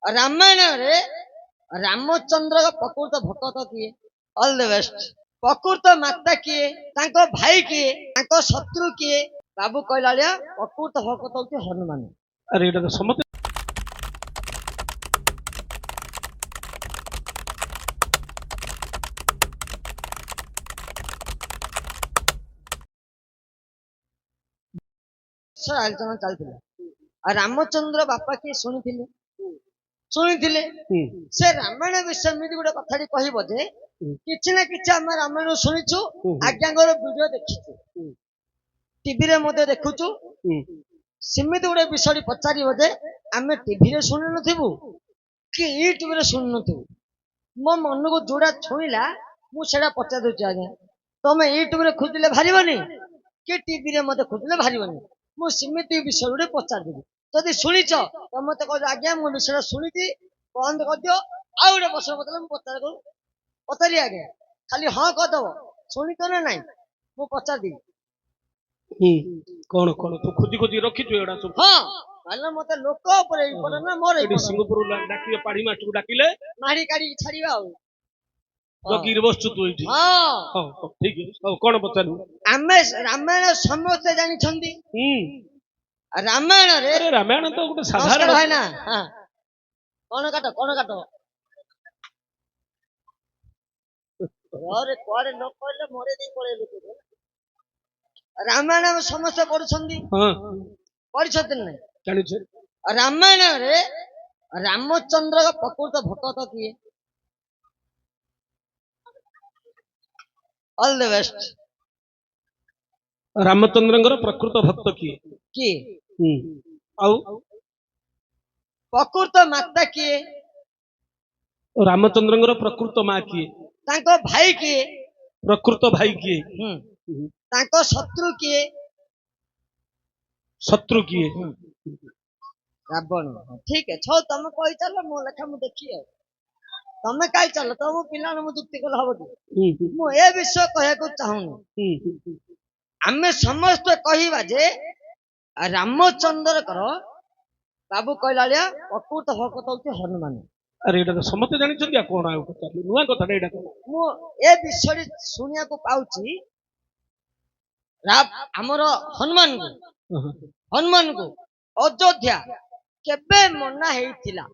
ରାମାୟଣ ରେ ରାମଚନ୍ଦ୍ର ପ୍ରକୃତ ଭକ୍ତ କିଏ? All the best. ପ୍ରକୃତ ମାତା କିଏ? ତାଙ୍କ ଭାଇ କିଏ? ତାଙ୍କ ଶତ୍ରୁ କିଏ? ବାବୁ କହିଲା ଭଳିଆ ପ୍ରକୃତ ଭକ୍ତ ହଉଛି ହନୁମାନ। ଆରେ ଏଇଟା ତ ସମସ୍ତେ ଆଲୋଚନା ଚାଲିଥିଲା। ଆଉ ରାମଚନ୍ଦ୍ର ବାପା କିଏ ଶୁଣିଥିଲେ? ଶୁଣିଥିଲେ। ସେ ରାମାୟଣ ବିଷୟ ଏମିତି ଗୋଟେ କଥାଟି କହିବ ଯେ କିଛି ନା କିଛି ଆମେ ରାମାୟଣ ଶୁଣିଛୁ, ଆଜ୍ଞାଙ୍କର ଭିଡିଓ ଦେଖିଛୁ, ଟିଭିରେ ମଧ୍ୟ ଦେଖୁଛୁ। ସେମିତି ଗୋଟେ ବିଷୟଟି ପଚାରିବ ଯେ ଆମେ ଟିଭିରେ ଶୁଣି ନଥିବୁ କି ୟୁଟ୍ୟୁବରେ ଶୁଣି ନଥିବୁ। ମୋ ମନକୁ ଯୋଉଟା ଛୁଇଁଲା ମୁଁ ସେଇଟା ପଚାରି ଦଉଛି। ଆଜ୍ଞା ତମେ ୟୁଟ୍ୟୁବରେ ଖୋଜିଲେ ବାହାରିବନି କି ଟିଭିରେ ମତେ ଖୋଜିଲେ ବାହାରିବନି। ମୁଁ ସେମିତି ବିଷୟ ଗୋଟେ ପଚାରିଦେବି। ଯଦି ଶୁଣିଛ ତମେ ମତେ କହିବ ଆଜ୍ଞା ମୁଁ ବିଷୟଟା ଶୁଣିଛି, ବନ୍ଦ କରିଦିଅ। ଆଉ ଗୋଟେ ପ୍ରଶ୍ନ ପଚାରିଲେ ମୁଁ ପଚାରି ଆଜ୍ଞା ଖାଲି ହଁ କରିଦବ। ଶୁଣିଛ ନା ନାଇଁ ମୁଁ ପଚାରିଦେବି। କଣ କଣ ତୁ ଖୋଜି ଖୋଜି ରଖିଛୁ ଏଗୁଡା ସବୁ? ହଁ ତାହେଲେ ମତେ ଲୋକ ଉପରେ ଇମ୍ପୋର୍ଟାଣ୍ଟ ନା ମୋର ଏଠି ସିଙ୍ଗପୁର ଡାକିବେ, ପାଢୀ ମାଷ୍ଟରକୁ ଡାକିଲେ ମାରି କାଢିକି ଛାଡିବା ଆଉ। ଜଗିରି ବସଛୁ ତୁ ଏଇଠି। ହଁ ଠିକ ଅଛି। ହଉ କଣ ପଚାରିବୁ? ଆମେ ରାମାୟଣ ସମସ୍ତେ ଜାଣିଛନ୍ତି। ରାମାୟଣରେ ରାମାୟଣ ତ ଗୋଟେ ସାଧାରଣ ଭାଇନା କଣ କାଟ କୁଆଡେ ନ କହିଲେ ମରେ ଦେଇ ପଳେଇଲୁ। ରାମାୟଣ ସମସ୍ତେ ପଢୁଛନ୍ତି, ପଢିଛନ୍ତି ନାଇଁ? ଜାଣିଛୁ ରାମାୟଣରେ ରାମଚନ୍ଦ୍ର ପ୍ରକୃତ ଭକ୍ତ କିଏ? All the best. ରାମଚନ୍ଦ୍ରଙ୍କର ପ୍ରକୃତ ଭକ୍ତ କିଏ? ଆଉ ପ୍ରକୃତ ମାତା କିଏ? ରାମଚନ୍ଦ୍ରଙ୍କର ପ୍ରକୃତ ମା କିଏ? ତାଙ୍କ ଭାଇ କିଏ? ପ୍ରକୃତ ଭାଇ କିଏ? ତାଙ୍କ ଶତ୍ରୁ କିଏ? ଶତ୍ରୁ କିଏ? ରାବଣ। ଠିକ ଅଛି। ହଉ ତମେ କହିଚାଲ, ମୋ ଲେଖା ମୁଁ ଦେଖି। ଆଉ ତମେ କାହିଁ ଚାଲ, ତମ ପିଲାମାନେ ମୁଁ ଯୁକ୍ତି କଲେ ହବ କି? ମୁଁ ଏ ବିଷୟ କହିବାକୁ ଚାହୁଁନି। ଆମେ ସମସ୍ତେ କହିବା ଯେ ରାମଚନ୍ଦ୍ରଙ୍କର ବାବୁ କହିଲା ଭଳିଆ ପ୍ରକୃତ ଭକ୍ତ ହଉଛି ହନୁମାନ। ଆରେ ଏଇଟା ତ ସମସ୍ତେ ଜାଣିଛନ୍ତି। ଆଉ କଣ ଆଉ ନୂଆ କଥାଟା ଏଇଟା? ମୁଁ ଏ ବିଷୟରେ ଶୁଣିବାକୁ ପାଉଛି ଆମର ହନୁମାନଙ୍କୁ ଅଯୋଧ୍ୟା କେବେ ମନା ହେଇଥିଲା?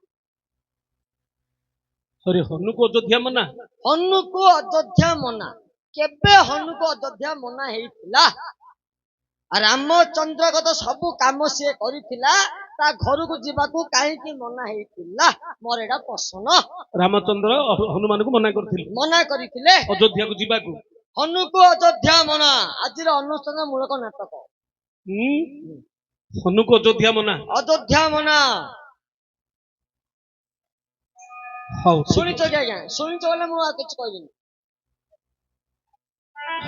ହନୁକୁ ଅଯୋଧ୍ୟା ମନା? ହନୁକୁ ଅଯୋଧ୍ୟା ମନା କେବେ? ହନୁକୁ ଅଯୋଧ୍ୟା ମନା ହେଇଥିଲା? ରାମଚନ୍ଦ୍ର ତ ସବୁ କାମ ସିଏ କରିଥିଲା, ତା ଘରକୁ ଯିବାକୁ କାହିଁକି ମନା ହେଇଥିଲା? ମୋର ଏଇଟା ପ୍ରଶ୍ନ। ରାମଚନ୍ଦ୍ର ହନୁମାନଙ୍କୁ ମନା କରିଥିଲେ ଅଯୋଧ୍ୟାକୁ ଯିବାକୁ। ହନୁକୁ ଅଯୋଧ୍ୟା ମନା ଆଜିର ଅନୁଷ୍ଠାନ ମୂଳକ ନାଟକ। ହନୁକୁ ଅଯୋଧ୍ୟା ମନା? ଅଯୋଧ୍ୟା ମନା। ହଉ ଶୁଣିଛ କି ଆଜ୍ଞା? ଶୁଣିଛ ବୋଲେ ମୁଁ ଆଉ କିଛି କହିବିନି।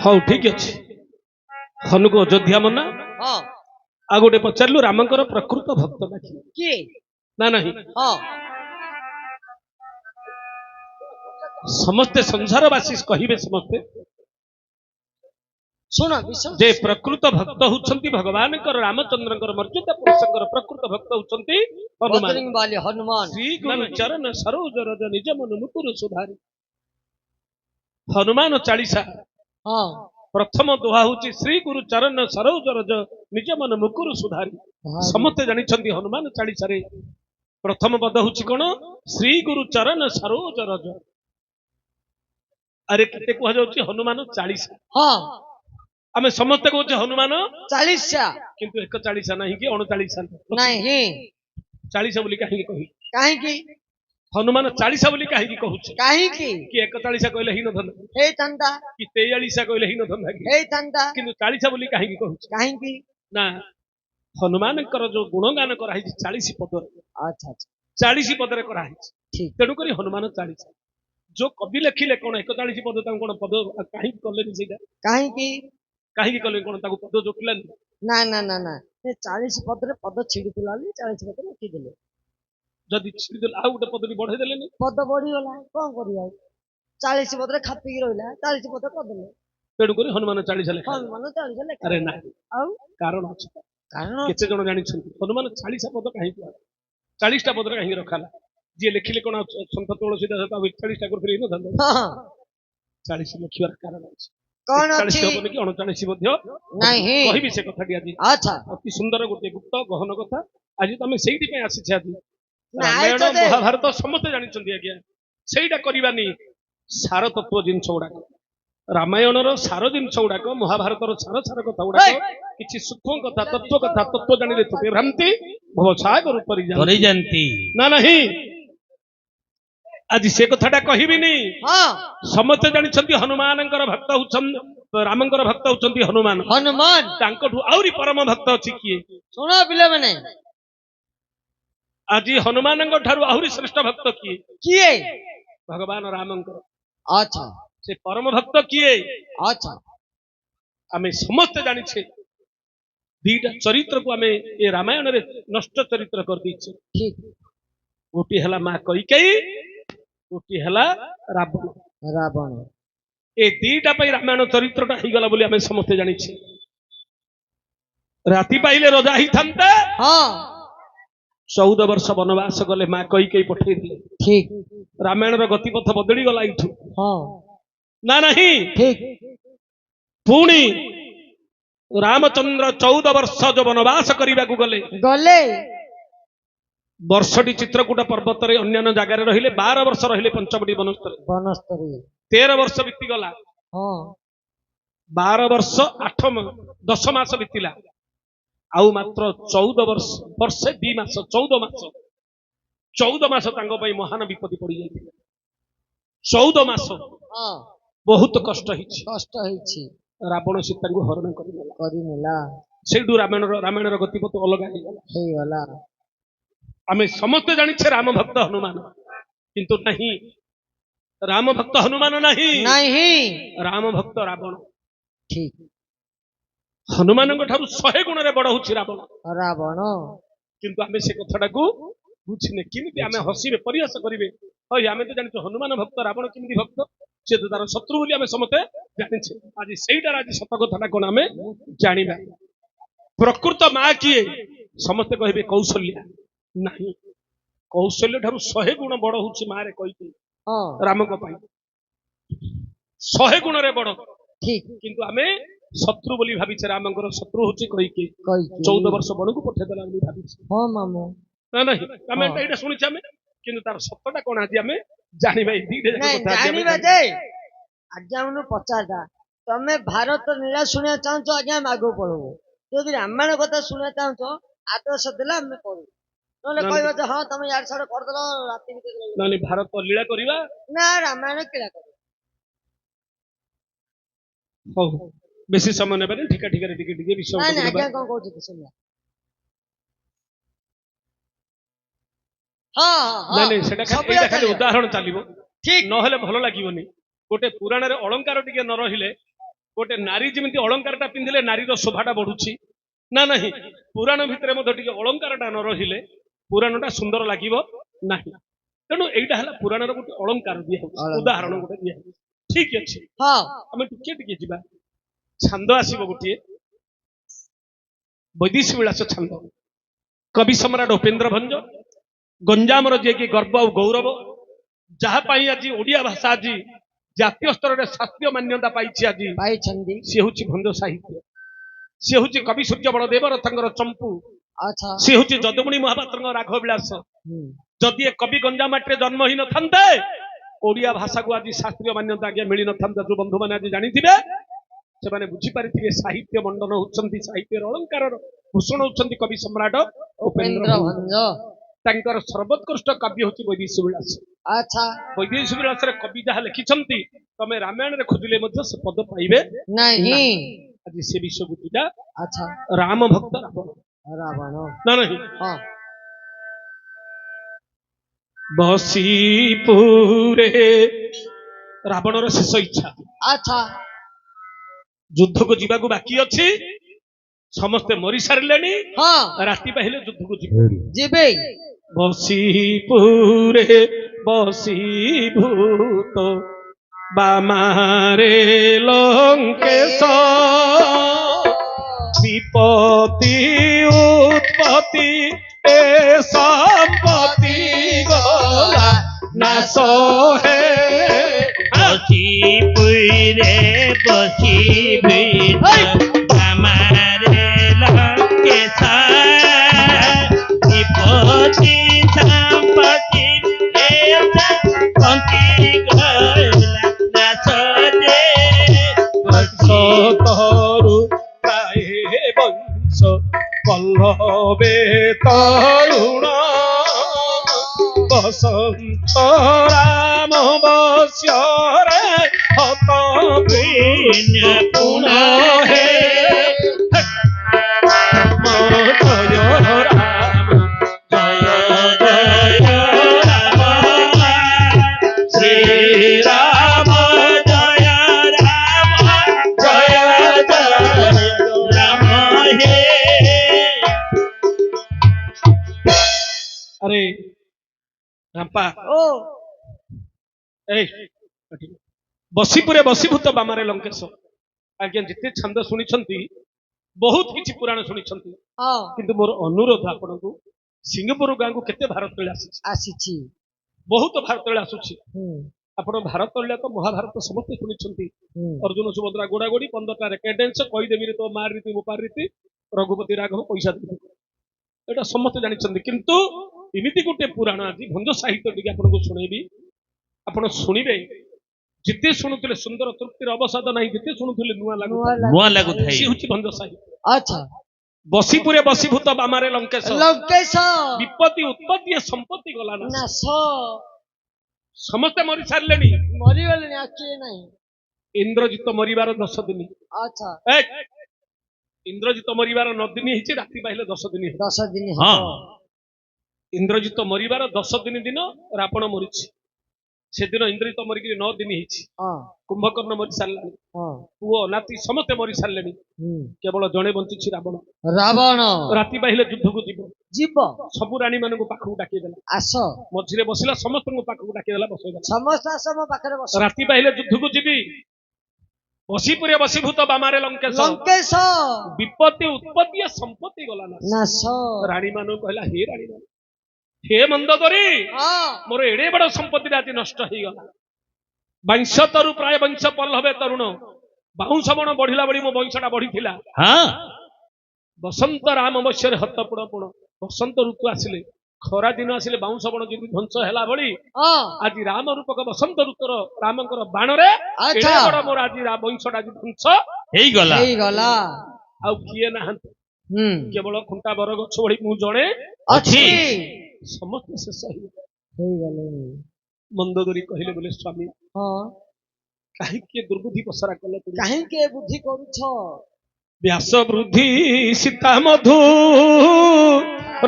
ହଉ ଠିକ ଅଛି। ହନୁକୁ ଅଯୋଧ୍ୟା ମନା। ଆଉ ଗୋଟେ ପଚାରିଲୁ ରାମଙ୍କର ପ୍ରକୃତ ଭକ୍ତ କିଏ? ନା ନାହିଁ? ସମସ୍ତେ ସଂସାରବାସୀ କହିବେ ସମସ୍ତେ ଶୁଣ ଯେ ପ୍ରକୃତ ଭକ୍ତ ହଉଛନ୍ତି ଭଗବାନଙ୍କର, ରାମଚନ୍ଦ୍ରଙ୍କର ମର୍ଯାଦା ପୁରୁଷଙ୍କର ପ୍ରକୃତ ଭକ୍ତ ହଉଛନ୍ତି ହନୁମାନ। ଶ୍ରୀ ଗୁରୁ ଚରଣ ସରୋଜ ରଜ ନିଜ ମନ ମୁକୁର ସୁଧାରି। ହନୁମାନ ଚାଳିଶା ପ୍ରଥମ ଦୋହା ହଉଛି ଶ୍ରୀ ଗୁରୁ ଚରଣ ସରୋଜ ରଜ ନିଜ ମନ ମୁକୁର ସୁଧାରି। ସମସ୍ତେ ଜାଣିଛନ୍ତି ହନୁମାନ ଚାଳିଶାରେ ପ୍ରଥମ ପଦ ହଉଛି କଣ? ଶ୍ରୀ ଗୁରୁ ଚରଣ ସରୋଜ ରଜ। ଆରେ କେତେ କୁହାଯାଉଛି? ହନୁମାନ ଚାଳିଶା। ଆମେ ସମସ୍ତେ କହୁଛେ ହନୁମାନ ଚାଳିଶା, କିନ୍ତୁ 41 ନାହିଁ କି 39 ନାହିଁ। ଚାଳିଶା ବୋଲି କାହିଁକି କହିଲି? କାହିଁକି ହନୁମାନ ଚାଳିଶା ବୋଲି କାହିଁକି କହୁଛେ? କାହିଁକି? କି 41 କହିଲେ ହେଇନଥାନ୍ତା? ହେଇଥାନ୍ତା। କି 43 କହିଲେ ହେଇନଥାନ୍ତା? ହେଇଥାନ୍ତା। କିନ୍ତୁ ଚାଳିଶା ବୋଲି କାହିଁକି କହୁଛେ? କାହିଁକି ନା, ହନୁମାନଙ୍କର ଯୋଉ ଗୁଣଗାନ କରାହେଇଛି 40 ପଦରେ, 40 ପଦରେ କରାହେଇଛି, ତେଣୁକରି ହନୁମାନ ଚାଳିଶା। ଯୋଉ କବି ଲେଖିଲେ କଣ 41 ପଦ, ତାଙ୍କୁ କଣ ପଦ କାହିଁକି କଲେନି? ସେଇଟା କାହିଁକି କଲେ? କଣ ତାକୁ ପଦ ଜୋଟିଲାନି? ନା ନା ନା ନା, ସେ 40 ପଦରେ ପଦ ଛିଡିଥିଲା, 40 ପଦରେ ଲେଖିଦେଲେ। ଯଦି ଛିଡିଦେଲେ ଆଉ ଗୋଟେ ପଦ ବି ବଢେଇ ଦେଲେନି? ପଦ ବଢିଗଲା, କଣ କରିବା? 40 ପଦରେ ଖାପିକି ରହିଲା, 40 ପଦ କରିଦେଲେ। ତେଣୁକରି ହନୁମାନ ଚାଳିଶା ଲେଖା। ହନୁମାନ ଚାଳିଶା ଲେଖା। ଆରେ ନା, ଆଉ କାରଣ ଅଛି। କେତେ ଜଣ ଜାଣିଛନ୍ତି ହନୁମାନ ଚାଳିଶା ପଦ କାହିଁକି 40ଟା ପଦରେ କାହିଁକି ରଖାଲା? ଯିଏ ଲେଖିଲେ କଣ ସନ୍ଥ ତୁଳସୀଦାସ ଆଉ 41 ଟା କରିଥିଲେ ହେଇନଥାନ୍ତା? ହଁ 40 ଲେଖିବାର କାରଣ ଅଛି। କଣ 41 ଅଛି? ହବନି କି 39 ମଧ୍ୟ ନାହିଁ। କହିବି ସେ କଥାଟି ଆଜି। ଆଚ୍ଛା ଅତି ସୁନ୍ଦର ଗୋଟେ ଗୁପ୍ତ ଗହନ କଥା। ଆଜି ତମେ ସେଇଥିପାଇଁ ଆସିଛେ ଆଜି। ନାଇଁ ରାମାୟଣ ତ ଯେ। ମହାଭାରତ ସମସ୍ତେ ଜାଣିଛନ୍ତି ଆଜ୍ଞା। ସେଇଟା କରିବାନି। ସାର ତତ୍ତ୍ୱ ଜିନିଷ ଗୁଡାକ ରାମାୟଣର ସାର ଜିନିଷ ଗୁଡାକ, ମହାଭାରତର ସାର କଥା ଗୁଡାକ, କିଛି ସୂକ୍ଷ୍ମ କଥା ତତ୍ତ୍ୱ ଜାଣିଲେ ତତେ ଭ୍ରାନ୍ତି ଭବସାଗର କରିଯାନ୍ତି ନା ନାହିଁ। ଆଜି ସେ କଥାଟା କହିବିନି। ହଁ ସମସ୍ତେ ଜାଣିଛନ୍ତି ହନୁମାନଙ୍କର ଭକ୍ତ ହଉଛନ୍ତି, ରାମଙ୍କର ଭକ୍ତ ହଉଛନ୍ତି ହନୁମାନ। ହନୁମାନ ତାଙ୍କଠୁ ଆହୁରି ପରମ ଭକ୍ତ ଅଛି କିଏ? ଶୁଣ ପିଲାମାନେ, ଆଜି ହନୁମାନଙ୍କ ଠାରୁ ଆହୁରି ଶ୍ରେଷ୍ଠ ଭକ୍ତ କିଏ? କିଏ? ଭଗବାନ ରାମଙ୍କର। ଆଚ୍ଛା ସେ ପରମ ଭକ୍ତ କିଏ? ଆଚ୍ଛା ଆମେ ସମସ୍ତେ ଜାଣିଛେ। ଦିଟା ଚରିତ୍ରକୁ ଆମେ ଏ ରାମାୟଣରେ ନଷ୍ଟ ଚରିତ୍ର କରିଦେଇଛେ। ଠିକ। ଗୋଟିଏ ହେଲା ମା କୈକେୟୀ, ଗୋଟିଏ ହେଲା ରାବଣ। ରାବଣ। ଏ ଦିଟା ପାଇଁ ରାମାୟଣ ଚରିତ୍ରଟା ହେଇଗଲା ବୋଲି ଆମେ ସମସ୍ତେ ଜାଣିଛେ। ରାତି ପାଇଲେ ରଜା ହେଇଥାନ୍ତା। ହଁ 14 ବର୍ଷ ବନବାସ ଗଲେ ମା କୈକେୟୀ ପଠେଇଥିଲେ। ଠିକ। ରାମାୟଣର ଗତିପଥ ବଦଳିଗଲା ଏଇଠୁ ହଁ ନା ନାହିଁ। ଠିକ। ପୁଣି ରାମଚନ୍ଦ୍ର 14 ବର୍ଷ ଯୋଉ ବନବାସ କରିବାକୁ ଗଲେ, ଗଲେ ବର୍ଷଟି ଚିତ୍ରକୂଟ ପର୍ବତରେ ଅନ୍ୟାନ୍ୟ ଜାଗାରେ ରହିଲେ, 12 ବର୍ଷ ରହିଲେ ପଞ୍ଚବଟୀ ବନସ୍ତରେ। ବନସ୍ତରୀ। 13 ବର୍ଷ ବିତିଗଲା। ହଁ 12 ବର୍ଷ 10 ମାସ ବିତିଲା। ଆଉ ମାତ୍ର 14 ବର୍ଷ, ବର୍ଷେ 2 ମାସ, 14 ମାସ। 14 ମାସ ତାଙ୍କ ପାଇଁ ମହାନ ବିପତ୍ତି ପଡିଯାଇଥିଲା। 14 ମାସ ହଁ ବହୁତ କଷ୍ଟ ହେଇଛି। କଷ୍ଟ ହେଇଛି। ରାବଣ ସୀତାଙ୍କୁ ହରଣ କରିନେଲା। ସେଇଠୁ ରାମାୟଣର ଗତିପଥ ଅଲଗା ହେଇଗଲା। ଆମେ ସମସ୍ତେ ଜାଣିଛେ ରାମ ଭକ୍ତ ହନୁମାନ, କିନ୍ତୁ ନାହିଁ ରାମ ଭକ୍ତ ହନୁମାନ ନାହିଁ। ନାହିଁ। ରାମ ଭକ୍ତ ରାବଣ। ଠିକ। ହନୁମାନଙ୍କ ଠାରୁ 100 ଗୁଣରେ ବଡ ହଉଛି ରାବଣ। ରାବଣ। କିନ୍ତୁ ଆମେ ସେ କଥାଟାକୁ ବୁଝିନେ। କେମିତି ଆମେ ହସିବେ, ପରିହାସ କରିବେ। ହଇ ଆମେ ତ ଜାଣିଛୁ ହନୁମାନ ଭକ୍ତ, ରାବଣ କେମିତି ଭକ୍ତ? ସେ ତ ତାର ଶତ୍ରୁ ବୋଲି ଆମେ ସମସ୍ତେ ଜାଣିଛେ। ଆଜି ସେଇଟାର ଆଜି ସତ କଥାଟା କଣ ଆମେ ଜାଣିବା। ପ୍ରକୃତ ମା କିଏ? ସମସ୍ତେ କହିବେ କୌଶଲ୍ୟା। ନାହିଁ, କୌଶଲ୍ୟ ଠାରୁ 100 ଗୁଣ ବଡ ହଉଛି ମାରେ କୈକେୟୀ। ହଁ ରାମଙ୍କ ପାଇଁ 100 ଗୁଣରେ ବଡ। ଠିକ। କିନ୍ତୁ ଆମେ ଶତ୍ରୁ ବୋଲି ଭାବିଛେ। ରାମଙ୍କର ଶତ୍ରୁ ହଉଛି କୈକେୟୀ। କୈକେୟୀ। 14 ବର୍ଷ ବଣକୁ ପଠେଇଦେଲା ବୋଲି ଭାବିଛେ। ହଁ ମାମୁଁ। ନା ନାହିଁ, ଆମେ ଏଇଟା ଶୁଣିଛେ ଆମେ, କିନ୍ତୁ ତାର ସତଟା କଣ ଆଜି ଆମେ ଜାଣିବା। ଏଇ ଦିଟା ଯାକ ନାଇଁ କଥା ଆଜି ଆମେ ଜାଣିବା ଯେ ଆଜ୍ଞା ମୁଁ ପଚାରଟା, ତମେ ଭାରତ ନୀଳା ଶୁଣିବାକୁ ଚାହୁଁଛ? ଆଜ୍ଞା ଆମେ ଆଗକୁ ପଳଉ। ଯଦି ରାମାୟଣ କଥା ଶୁଣିବାକୁ ଚାହୁଁଛ, ଆଦର୍ଶ ଦେଲେ ଆମେ ପଢୁ। ନହେଲେ କହିବ ଯେ ହଁ ତମେ ୟାଡେ ସାଡେ କରିଦେଲ ରାତି ଭିତରେ। ନହେଲେ ଭାରତ ଲୀଳା କରିବା। ନା ରାମାୟଣ କିଳା କରିବ। ହଉ ବେଶୀ ସମୟ ନେବାନି, ଠିକା ଠିକାରେ ଟିକେ ବିଷୟ ନାଇଁ ନାଇଁ ଆଜ୍ଞା କଣ କହୁଛନ୍ତି ଶୁଣିବା। ହଁ ହଁ ନାଇଁ ସେଟା ଖାଲି ଉଦାହରଣ ଚାଲିବ। ଠିକ। ନହେଲେ ଭଲ ଲାଗିବନି। ଗୋଟେ ପୁରାଣରେ ଅଳଙ୍କାର ଟିକେ ନ ରହିଲେ, ଗୋଟେ ନାରୀ ଯେମିତି ଅଳଙ୍କାରଟା ପିନ୍ଧିଲେ ନାରୀର ଶୋଭାଟା ବଢୁଛି ନା ନାହିଁ, ପୁରାଣ ଭିତରେ ମଧ୍ୟ ଟିକେ ଅଳଙ୍କାରଟା ନ ରହିଲେ ପୁରାଣଟା ସୁନ୍ଦର ଲାଗିବ ନାହିଁ। ତେଣୁ ଏଇଟା ହେଲା ପୁରାଣର ଗୋଟେ ଅଳଙ୍କାର ଦିଆହଉଛି, ଉଦାହରଣ ଗୋଟେ ଦିଆହଉଛି। ଠିକ ଅଛି। ହଁ ଆମେ ଟିକେ ଯିବା। ଛାନ୍ଦ ଆସିବ ଗୋଟିଏ, ବୈଦେଶୀ ବିଳାସ ଛାନ୍ଦ। କବି ସମ୍ରାଟ ଉପେନ୍ଦ୍ର ଭଞ୍ଜ, ଗଞ୍ଜାମର ଯିଏକି ଗର୍ବ ଆଉ ଗୌରବ, ଯାହା ପାଇଁ ଆଜି ଓଡିଆ ଭାଷା ଆଜି ଜାତୀୟ ସ୍ତରରେ ଶାସ୍ତ୍ରୀୟ ମାନ୍ୟତା ପାଇଛି ଆଜି, ପାଇଛନ୍ତି। ସିଏ ହଉଛି ଭଞ୍ଜ ସାହିତ୍ୟ। ସିଏ ହଉଛି କବି ସୂର୍ଯ୍ୟ ବଳଦେବ ରଥଙ୍କର ଚମ୍ପୁ। ଆଚ୍ଛା। ସିଏ ହଉଛି ଯଦୁମଣି ମହାପାତ୍ରଙ୍କ ରାଘବ ବିଳାସ। ଯଦି ଏ କବି ଗଞ୍ଜାମ ମାଟିରେ ଜନ୍ମ ହେଇନଥାନ୍ତେ, ଓଡିଆ ଭାଷାକୁ ଆଜି ଶାସ୍ତ୍ରୀୟ ମାନ୍ୟତା ଆଜ୍ଞା ମିଳିନଥାନ୍ତା। ଯୋଉ ବନ୍ଧୁମାନେ ଆଜି ଜାଣିଥିବେ ସେମାନେ ବୁଝିପାରିଥିବେ ସାହିତ୍ୟ ମଣ୍ଡନ ହଉଛନ୍ତି, ସାହିତ୍ୟର ଅଳଙ୍କାରର ଭୂଷଣ ହଉଛନ୍ତି କବି ସମ୍ରାଟ ଉପେନ୍ଦ୍ର ଭଞ୍ଜ। ତାଙ୍କର ସର୍ବୋତ୍କୃଷ୍ଟ କାବ୍ୟ ହଉଛି ବୈଦେଶୀ ବିଳାସ। ଆଚ୍ଛା। ବୈଦେଶୀ ବିଳାସରେ କବି ଯାହା ଲେଖିଛନ୍ତି ତମେ ରାମାୟଣରେ ଖୋଜିଲେ ମଧ୍ୟ ସେ ପଦ ପାଇବେ ନାହିଁ। ଆଜି ସେ ବିଷୟକୁ ଦିଟା। ଆଚ୍ଛା। ରାମ ଭକ୍ତ ରାବଣ। ରାବଣ। ନା ନାହିଁ। ହଁ। ବସିପୁରେ ରାବଣର ଶେଷ ଇଚ୍ଛା। ଆଚ୍ଛା। ଯୁଦ୍ଧକୁ ଯିବାକୁ ବାକି ଅଛି, ସମସ୍ତେ ମରି ସାରିଲେଣି। ହଁ ରାତି ପାହିଲେ ଯୁଦ୍ଧକୁ ଯିବେ। ଯିବେ। ବସିଭୂତ ବାମାରେ ଲଙ୍କେଶ, ବିପତ୍ତି ଉତ୍ପତ୍ତି ଏ ସମ୍ପତ୍ତି ଗଲା। ନା ସହେ ବସିପୁରେ ବସିବି আমারে লঙ্কেশ বিপত্তি সম্পত্তি কন্তি গলা না সদে তরু প্রায়ে বংশ পল্লবে তরুণ বসন্ত রাম বস্যরে হত পুন হে জয় রাম জয় জয় রাম শ্রী রাম জয় রাম জয় জয় রাম হে আরে রাম্পা ଓ এই ବସିପୁରେ ବସିଭୂତ ବାମାରେ ଲଙ୍କେଶ ଆଜ୍ଞା ଯେତେ ଛନ୍ଦ ଶୁଣିଛନ୍ତି ବହୁତ କିଛି ପୁରାଣ ଶୁଣିଛନ୍ତି ହଁ କିନ୍ତୁ ମୋର ଅନୁରୋଧ ଆପଣଙ୍କୁ ସିଂହପୁର ଗାଁକୁ କେତେ ଭାରତ ତୈଳ ଆସିଛି ଆସିଛି ବହୁତ ଭାରତ ତୈଳ ଆସୁଛି ହୁଁ ଆପଣ ଭାରତ ତୈଳ ତ ମହାଭାରତ ସମସ୍ତେ ଶୁଣିଛନ୍ତି ହୁଁ ଅର୍ଜୁନ ସୁଭଦ୍ରା ଗୋଡାଗୋଡି 15ଟା ରେକେଡେନ୍ସ କହିଦେବିରେ ତ ମାର ରୀତି ମୋ ପାର ରୀତି ରଘୁପତି ରାଘବ ପଇସା ଦେବେ ଏଇଟା ସମସ୍ତେ ଜାଣିଛନ୍ତି କିନ୍ତୁ ଏମିତି ଗୋଟେ ପୁରାଣ ଆଜି ଭଞ୍ଜ ସାହିତ୍ୟ ଟିକେ ଆପଣଙ୍କୁ ଶୁଣେଇବି ଆପଣ ଶୁଣିବେ ଯେତେ ଶୁଣୁଥିଲେ ସୁନ୍ଦର ତୃପ୍ତିର ଅବସାଦ ନାହିଁ ଯେତେ ଶୁଣୁଥିଲେ ନୂଆ ଲାଗୁଥିଲା ନୂଆ ଲାଗୁଥାଏ ସିଏ ହଉଛି ଭଞ୍ଜ ସାହିତ୍ୟ ଆଚ୍ଛା ବସିପୁରେ ବସିଭୂତ ବାମାରେ ଲଙ୍କେଶ ଲଙ୍କେଶ ବିପତ୍ତି ଉତ୍ପତ୍ତି ଏ ସମ୍ପତ୍ତି ଗଲା ନା ନାଶ ସମସ୍ତେ ମରି ସାରିଲେଣି ମରିଗଲେଣି ଆଉ କିଏ ନାହିଁ ଇନ୍ଦ୍ରଜିତ ମରିବାର 10 ଦିନ ଆଚ୍ଛା ଇନ୍ଦ୍ରଜିତ ମରିବାର 9 ଦିନ ହେଇଛି ରାତି ପାଇଲେ 10 ଦିନ ହେବ 10 ଦିନ ହଁ ହେବ ଇନ୍ଦ୍ରଜିତ ମରିବାର 10 ଦିନ ଦିନ ରାବଣ ମରିଛି ସେଦିନ ଇନ୍ଦ୍ରଜିତ ମରିକି 9 ଦିନ ହେଇଛି ହଁ କୁମ୍ଭକର୍ଣ୍ଣ ମରି ସାରିଲାଣି ହଁ ପୁଅ ନାତି ସମସ୍ତେ ମରି ସାରିଲେଣି ହୁଁ କେବଳ ଜଣେ ବଞ୍ଚିଛି ରାବଣ ରାବଣ ରାତି ପାଇଲେ ଯୁଦ୍ଧକୁ ଯିବ ଯିବ ସବୁ ରାଣୀ ମାନଙ୍କୁ ପାଖକୁ ଡାକିଦେଲା ଆସ ମଝିରେ ବସିଲା ସମସ୍ତଙ୍କୁ ପାଖକୁ ଡାକିଦେଲା ବସେଇଦେଲା ସମସ୍ତେ ଆସ ମୋ ପାଖରେ ବସ ରାତି ପାଇଲେ ଯୁଦ୍ଧକୁ ଯିବି ବସିପୁରେ ବସିଭୂତ ବାମାରେ ଲଙ୍କେଶ ଲଙ୍କେଶ ବିପତ୍ତି ଉତ୍ପତ୍ତି ଏ ସମ୍ପତ୍ତି ଗଲା ନା ନାଶ ରାଣୀ ମାନଙ୍କୁ କହିଲା ହେ ରାଣୀ ମାନେ ହେ ମନ୍ଦୋଦରୀ ହଁ ମୋର ଏଡେ ବଡ ସମ୍ପତ୍ତିରେ ଆଜି ନଷ୍ଟ ହେଇଗଲା ବଂଶ ତରୁ ପ୍ରାୟ ବଂଶ ପଲ୍ଲବେ ତରୁଣ ବାଉଁଶ ବଣ ବଢିଲା ବଢି ମୋ ବଂଶଟା ବଢିଥିଲା ହଁ ବସନ୍ତ ରାମ ବଶ୍ୟରେ ହତ ପୁଣ ପୁଣ ବସନ୍ତ ଋତୁ ଆସିଲେ ଖରା ଦିନ ଆସିଲେ ବାଉଁଶ ବଣ ଯେମିତି ଧ୍ୱଂସ ହେଲା ଭଳି ହଁ ଆଜି ରାମ ରୂପକ ବସନ୍ତ ଋତୁର ରାମଙ୍କର ବାଣରେ ଆଚ୍ଛା। ଏଡେ ବଡ ମୋର ଆଜି ବଂଶଟା ଆଜି ଧ୍ୱଂସ ହେଇଗଲା ହେଇଗଲା ଆଉ କିଏ ନାହାନ୍ତି ହୁଁ କେବଳ ଖୁଣ୍ଟା ବର ଗଛ ଭଳି ମୁଁ ଜଣେ ଅଛି ସମସ୍ତେ ଶେଷ ହେଇଗଲେ ହେଇଗଲେ ମନ୍ଦୋଦରୀ କହିଲେ ବୋଲେ ସ୍ୱାମୀ ହଁ କାହିଁକି ଦୁର୍ବୁଦ୍ଧି ପସରା କଲ ତୁମେ? କାହିଁକି ଏ ବୁଦ୍ଧି କରୁଛ ବ୍ୟାସ ବୃଦ୍ଧି ସୀତା ମଧୁ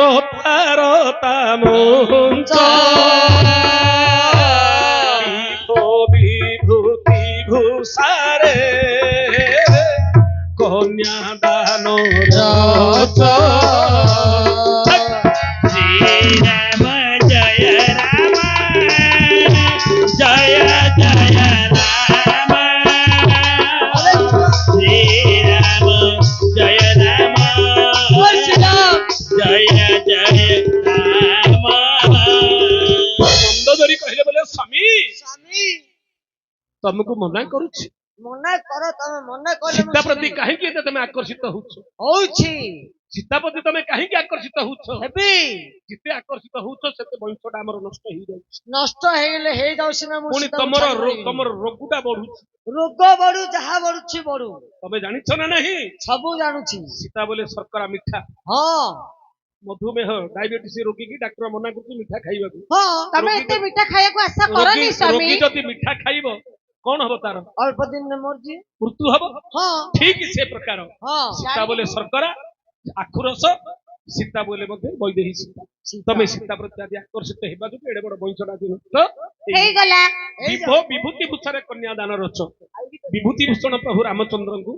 ରତା ରତା ମୋଞ୍ଚ ବିଭୂତି ଭୂଷାରେ କନ୍ୟା ଦାନ ରଚ ଶ୍ରୀରାମ ଜୟ ରାମ ଜୟ ଜୟ ରାମ ଶ୍ରୀରାମ ଜୟ ରାମ ଜୟ ଜୟ ରାମ ମନ୍ଦୋଦରୀ କହିଲେ ବୋଲେ ସ୍ୱାମୀ ସ୍ୱାମୀ ତମକୁ ମନା କରୁଛି ମନା କର ତମେ ମନା କଲେ ମୁଁ ସୀତା ପ୍ରତି ଶୁଣିବି। କାହିଁକି ଏତେ ତମେ ଆକର୍ଷିତ ହଉଛ ହଉଛି ସୀତା ପ୍ରତି ତମେ କାହିଁକି ଆକର୍ଷିତ ହଉଛ ହେବି ଯେତେ ଆକର୍ଷିତ ହଉଛ ସେତେ ବଂଶଟା ଆମର ନଷ୍ଟ ହେଇଯାଉଛି ନଷ୍ଟ ହେଇଗଲେ ହେଇଯାଉଛି ନା ମୁଁ ପୁଣି ସୀତାକୁ ତମର ଛାଡ଼ି ପାରିବିନି। ତମର ରୋଗଟା ବଢୁଛି ରୋଗ ବଢୁ ଯାହା ବଢୁଛି ବଢୁ ତମେ ଜାଣିଛ ନା ନାହିଁ ସବୁ ଜାଣୁଛି ସୀତା ବୋଲେ ଶର୍କରା ମିଠା ହଁ ମଧୁମେହ ଡାଇବେଟିସ ରୋଗୀକି ଡାକ୍ତର ମନା କରୁଛି ମିଠା ଖାଇବାକୁ ହଁ ତମେ ରୋଗୀ ଏତେ ମିଠା ଖାଇବାକୁ ଆଶା କରନି ସ୍ୱାମୀ। ରୋଗୀ ଯଦି ମିଠା ଖାଇବ କଣ ହବ ତାର ଅଳ୍ପ ଦିନରେ ମରିଛି ମୃତ୍ୟୁ ହବ ହଁ ଠିକ ସେ ପ୍ରକାର ହଁ ସୀତା ବୋଲେ ଶର୍କରା ଆଖୁ ରସ ସୀତା ବୋଲେ ମଧ୍ୟ ବୈଦେହୀ ସୀତା ତମେ ସୀତା ପ୍ରତି ଆଜି ଆକର୍ଷିତ ହେବା ଯୋଗୁଁ ଏଡେ ବଡ ବଂଶଟା ଆଜି ନଷ୍ଟ ହେଇଗଲା ବିଭୂତି ଭୂଷାରେ କନ୍ୟାଦାନ ରଚ ବିଭୂତି ଭୂଷଣ ପ୍ରଭୁ ରାମଚନ୍ଦ୍ରଙ୍କୁ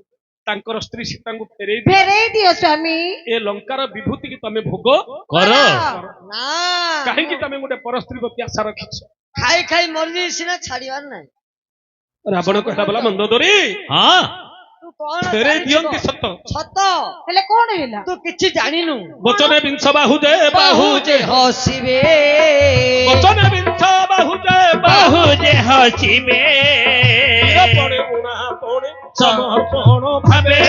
ତାଙ୍କର ସ୍ତ୍ରୀ ସୀତାଙ୍କୁ ଫେରେଇ ଦିଅ ଫେରେଇ ଦିଅ ସ୍ୱାମୀ। ଏ ଲଙ୍କାର ବିଭୂତି କି ତମେ ଭୋଗ କର ନା କାହିଁକି ତମେ ଗୋଟେ ପରସ୍ତ୍ରୀ ପ୍ରତି ଆଶା ରଖିଛ ଖାଇ ଖାଇ ମରିଯାଇ ସିନା ଛାଡିବାର ନାହିଁ ରାବଣ କହିଲା ବୋଲା ମନ୍ଦୋଦରୀ ହଁ ତୁ କଣ ଫେରେଇ ଜାଣିଛୁ ଦିଅନ୍ତି କହ? ସତ ସତ ହେଲେ କଣ ହେଲା? ତୁ କିଛି ଜାଣିନୁ ବଚନେ ବିଂଶ ବାହୁ ଯେ ବାହୁ ଯେ ହସିବେ ବଚନେ ବିଂଶ ବାହୁ ବହୁ ଯେ ହସିବେ ବୀରପଣେ ଉଣା ପଣେ ସମର୍ପଣ ଭାବେ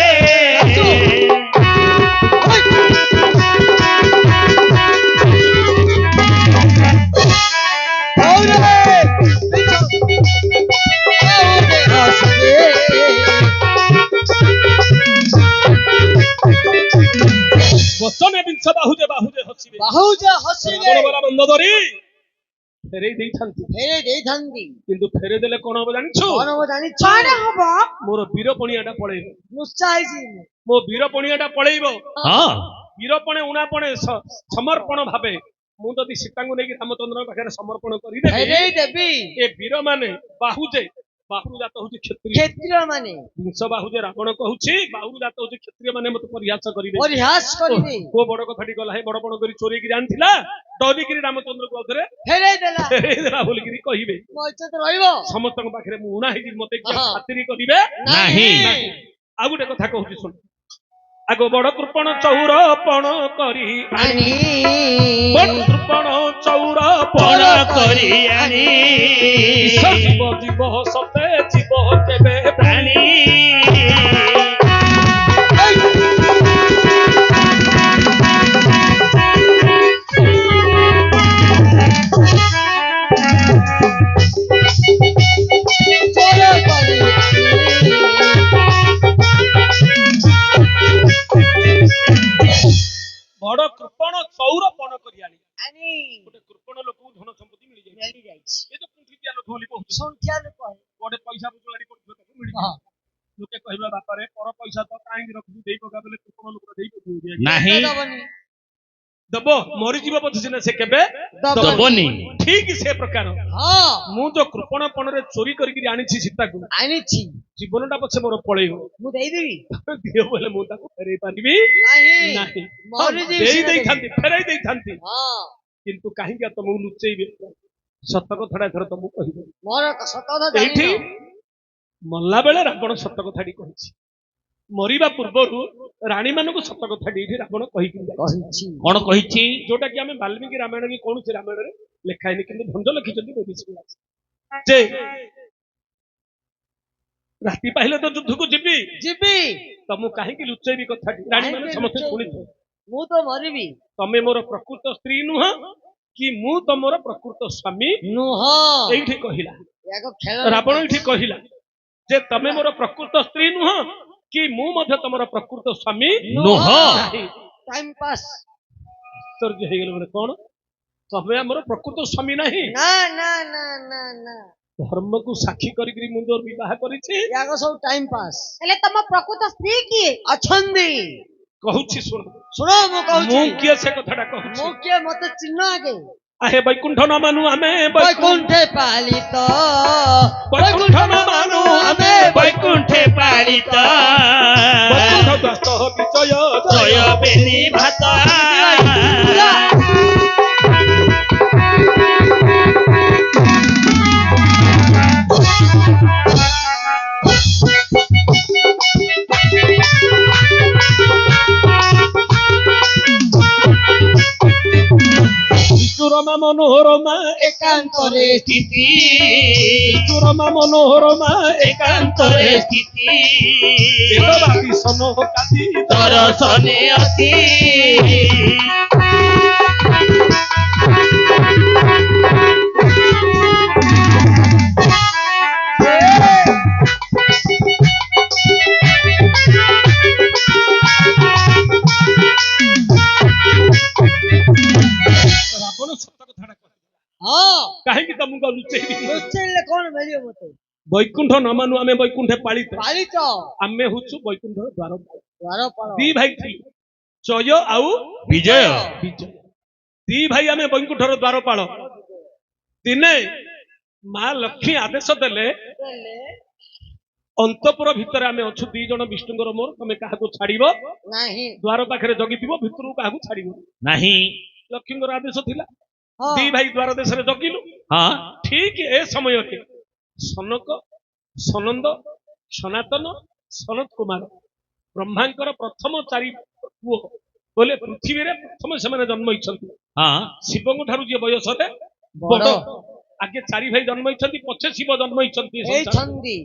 ବଚନେ ବିଂଶ ବାହୁଜେ ହସିବେ ବାହୁଜେ ହସିବେ ବଡ ବନ୍ଦ ଧରି ଫେରେଇ ଦେଇଥାନ୍ତି ଫେରେଇ ଦେଇଥାନ୍ତି କିନ୍ତୁ ଫେରେଇ ଦେଲେ କଣ ହବ ଜାଣିଛୁ କଣ ହବ ଜାଣିଛ କଣ ହବ? ମୋର ବୀରପଣିଆଟା ପଳେଇବ ଲୁଚା ହେଇଛି ମୋ ବୀରପଣିଆଟା ପଳେଇବ ହଁ ବୀରପଣେ ଉଣାପଣେ ସମର୍ପଣ ଭାବେ ମୁଁ ଯଦି ସୀତାଙ୍କୁ ନେଇକି ରାମଚନ୍ଦ୍ରଙ୍କ ପାଖରେ ସମର୍ପଣ କରିଦେବି ଫେରେଇ ଦେବି ଏ ବୀର ମାନେ ବାହୁଜେ ବାହୁରୁ ଜାତ ହଉଛି କ୍ଷତ୍ରିୟ କ୍ଷତ୍ରିୟ ମାନେ ବିଂଶ ବାହୁଜେ ରାବଣ କହୁଛି ବାହୁରୁ ଜାତ ହଉଛି କ୍ଷତ୍ରିୟ ମାନେ ମତେ ପରିହାସ କରିବେ ପରିହାସ କରିବେ କୋ ବଡ କଥାଟି ଗଲା ହେ ବଡ ବଡ କରି ଚୋରେଇକିରି ଆଣିଥିଲା ଡରିକିରି ରାମଚନ୍ଦ୍ରକୁ ଆଉଥରେ ଫେରେଇ ଦେଲା ଫେରେଇଦେଲା ବୋଲିକିରି କହିବେ ମୋ ଇଜ୍ଜତ ରହିବ ସମସ୍ତଙ୍କ ପାଖରେ ମୁଁ ଉଣା ହେଇକି ମତେ କିଏ ହଁ। ଖାତିରି କରିବେ ନାହିଁ। ଆଉ ଗୋଟେ କଥା କହୁଛି ଶୁଣ ଆଗ ବଡ କୃପଣ ଚଉର ପଣ କରି ଆଣି ବଡ କୃପଣ ଚଉର ପଣ ପଣ କରି ଆଣି ଯିବ ଯିବ ସତେ ଯିବ କେବେ ପ୍ରାଣୀ ଚୋର କରି ବଡ କୃପଣ ଚଉର ପଣ କରି ଆଣି ଆଣି ଗୋଟେ କୃପଣ ଲୋକକୁ ଧନ ସମ୍ପତ୍ତି ମିଳିଯାଇଛି ମିଳିଯାଇଛି ଏ ତ କୁଣ୍ଠିତିଆ ଲୋକ ବୋଲି କହୁଛି ସଂଖ୍ୟା ଲୋକ ଗୋଟେ ପଇସା ବୁଜୁଳାଟି ପଡିଥିବ ତାକୁ ମିଳିଯିବ ହଁ। ଲୋକେ କହିବା ବାପାରେ ପର ପଇସା ତ କାହିଁକି ରଖୁଛୁ ଦେଇ ପକା ବୋଲେ କୃପଣ ଲୋକ ଦେଇ ପକଉଛି ନାହିଁ ଦବନି ଦବ ମରିଯିବ ପଛେ ସିନା ସେ କେବେ ଦବନି ଠିକ ସେ ପ୍ରକାର ହଁ ମୁଁ ଯୋଉ କୃପଣପଣରେ ଚୋରି କରିକି ଆଣିଛି ସୀତାକୁ ଆଣିଛି ଜୀବନଟା ପଛେ ମୋର ପଳେଇବ ମୁଁ ଦେଇଦେବି ଦିଅ ବୋଲେ ମୁଁ ତାକୁ ଫେରେଇ ପାରିବି ନାହିଁ ନାହିଁ ମରିଯିବି ଦେଇ ସିନା ଦେଇଥାନ୍ତି ଫେରେଇ ଦେଇଥାନ୍ତି ହଁ କିନ୍ତୁ କାହିଁକି ତମକୁ ଲୁଚେଇବି ସତ କଥାଟା ଏଥର ତମକୁ କହିବି ମୋର ସତ କଥା ଏଇଠି ଜାଣିନ ମଲା ବେଳେ ରାବଣ ସତ କଥାଟି କହିଛି ମରିବା ପୂର୍ବରୁ ରାଣୀ ମାନଙ୍କୁ ସତ କଥାଟି ଏଇଠି ରାବଣ କହିକି ଯାଇଛି। କହିଛି କଣ କହିଛି ଯୋଉଟା କି ଆମେ ବାଲ୍ମୀକି ରାମାୟଣ କି କୌଣସି ରାମାୟଣରେ ଲେଖା ହେଇନି କିନ୍ତୁ ଭଞ୍ଜ ଲେଖିଛନ୍ତି ଯେ ରାତି ପାଇଲେ ତ ଯୁଦ୍ଧକୁ ଯିବି ଯିବି ତ ମୁଁ କାହିଁକି ଲୁଚେଇବି କଥାଟି ରାଣୀ ମାନେ କାହିଁକି ସମସ୍ତେ ଲୁଚେଇବି? ଶୁଣିଥିବେ ମୁଁ ତ ମରିବି ତମେ ମୋର ପ୍ରକୃତ ସ୍ତ୍ରୀ ନୁହଁ କି ମୁଁ ତମର ପ୍ରକୃତ ସ୍ୱାମୀ ନୁହଁ ଏଇଠି କହିଲା ୟାକୁ ଖେଳ ରାବଣ ଏଇଠି କହିଲା ଯେ ତମେ ମୋର ପ୍ରକୃତ ସ୍ତ୍ରୀ ନୁହଁ କି ମୁଁ ମଧ୍ୟ ତମର ପ୍ରକୃତ ସ୍ୱାମୀ ନୁହଁ। ନାହିଁ ଟାଇମ ପାସ୍ ଆଶ୍ଚର୍ଯ୍ୟ ହେଇଗଲେ ବୋଲେ କଣ ତମେ ଆମର ପ୍ରକୃତ ସ୍ୱାମୀ ନାହିଁ ନା ନା ନା ନା ନା ଧର୍ମକୁ ସାକ୍ଷୀ କରିକି ମୁଁ ଯୋଉ ବିବାହ କରିଛି ୟାକ ସବୁ ଟାଇମ ପାସ୍ ହେଲେ ତମ ପ୍ରକୃତ ସ୍ତ୍ରୀ କିଏ? ଅଛନ୍ତି କହୁଛି ଶୁଣ ଶୁଣ ମୁଁ କହୁଛି ମୁଁ କିଏ ସେ କଥାଟା କହୁଛି ମୁଁ କିଏ ମତେ ଚିହ୍ନ ଆଗେ ଆହେ ବୈକୁଣ୍ଠ ନ ମାନୁ ଆମେ ବୈକୁଣ୍ଠେ ପାଳିତ ବୈକୁଣ୍ଠ ନ ମାନୁ ଆମେ ବୈକୁଣ୍ଠେ ପାଳିତ ବୈକୁଣ୍ଠ ଦାସ ବିଜୟ ଜୟ ବେନି ଭାତ ଚୁରମା ମନୋରମା ଏକାନ୍ତରେ ସ୍ଥିତି ଚୁରମା ମନୋରମା ଏକାନ୍ତରେ ସ୍ଥିତି ଏକବାଦୀ ସନ କାଦି ଦରଶନେ ଅତି ରାବଣ ସତ କଥାଟା କହିଲା ହଁ କାହିଁକି ତମକୁ ଆଉ ଲୁଚେଇବି ଲୁଚେଇଲେ କଣ ମିଳିବ ମତେ ବୈକୁଣ୍ଠ ନ ମାନୁ ଆମେ ବୈକୁଣ୍ଠେ ପାଳିତ ପାଳିତ ଆମେ ହଉଛୁ ବୈକୁଣ୍ଠର ଦ୍ୱାରପାଳ ଦ୍ୱାରପାଳ ଦି ଭାଇ ଥିଲୁ ଜୟ ଆଉ ବିଜୟ ବିଜୟ ଦି ଭାଇ ଆମେ ବୈକୁଣ୍ଠର ଦ୍ୱାରପାଳ ଦିନେ ମା ଲକ୍ଷ୍ମୀ ଆଦେଶ ଦେଲେ ଅନ୍ତପୁର ଭିତରେ ଆମେ ଅଛୁ ଦି ଜଣ ବିଷ୍ଣୁଙ୍କର ମୋର ତମେ କାହାକୁ ଛାଡିବ ନାହିଁ ଦ୍ୱାର ପାଖରେ ଜଗିଥିବ ଭିତରକୁ କାହାକୁ ଛାଡିବ ନାହିଁ ଲକ୍ଷ୍ମୀଙ୍କର ଆଦେଶ ଥିଲା ହଁ ଦି ଭାଇ ଦ୍ୱାର ଦେଶରେ ଜଗିଲୁ ହଁ ଠିକ ଏ ସମୟରେ ସନକ ସନନ୍ଦ ସନାତନ ସନତ କୁମାର ବ୍ରହ୍ମାଙ୍କର ପ୍ରଥମ 4 ପୁଅ ବୋଲେ ପୃଥିବୀରେ ପ୍ରଥମ ସେମାନେ ଜନ୍ମ ହେଇଛନ୍ତି ହଁ ଶିବଙ୍କ ଠାରୁ ଯିଏ ବୟସରେ ବଡ। ବଡ ଆଗେ ଚାରି ଭାଇ ଜନ୍ମ ହେଇଛନ୍ତି, ପଛେ ଶିବ ଜନ୍ମ ହେଇଛନ୍ତି ଏ ଏଇ ସଂସାରରେ। ଛନ୍ଦି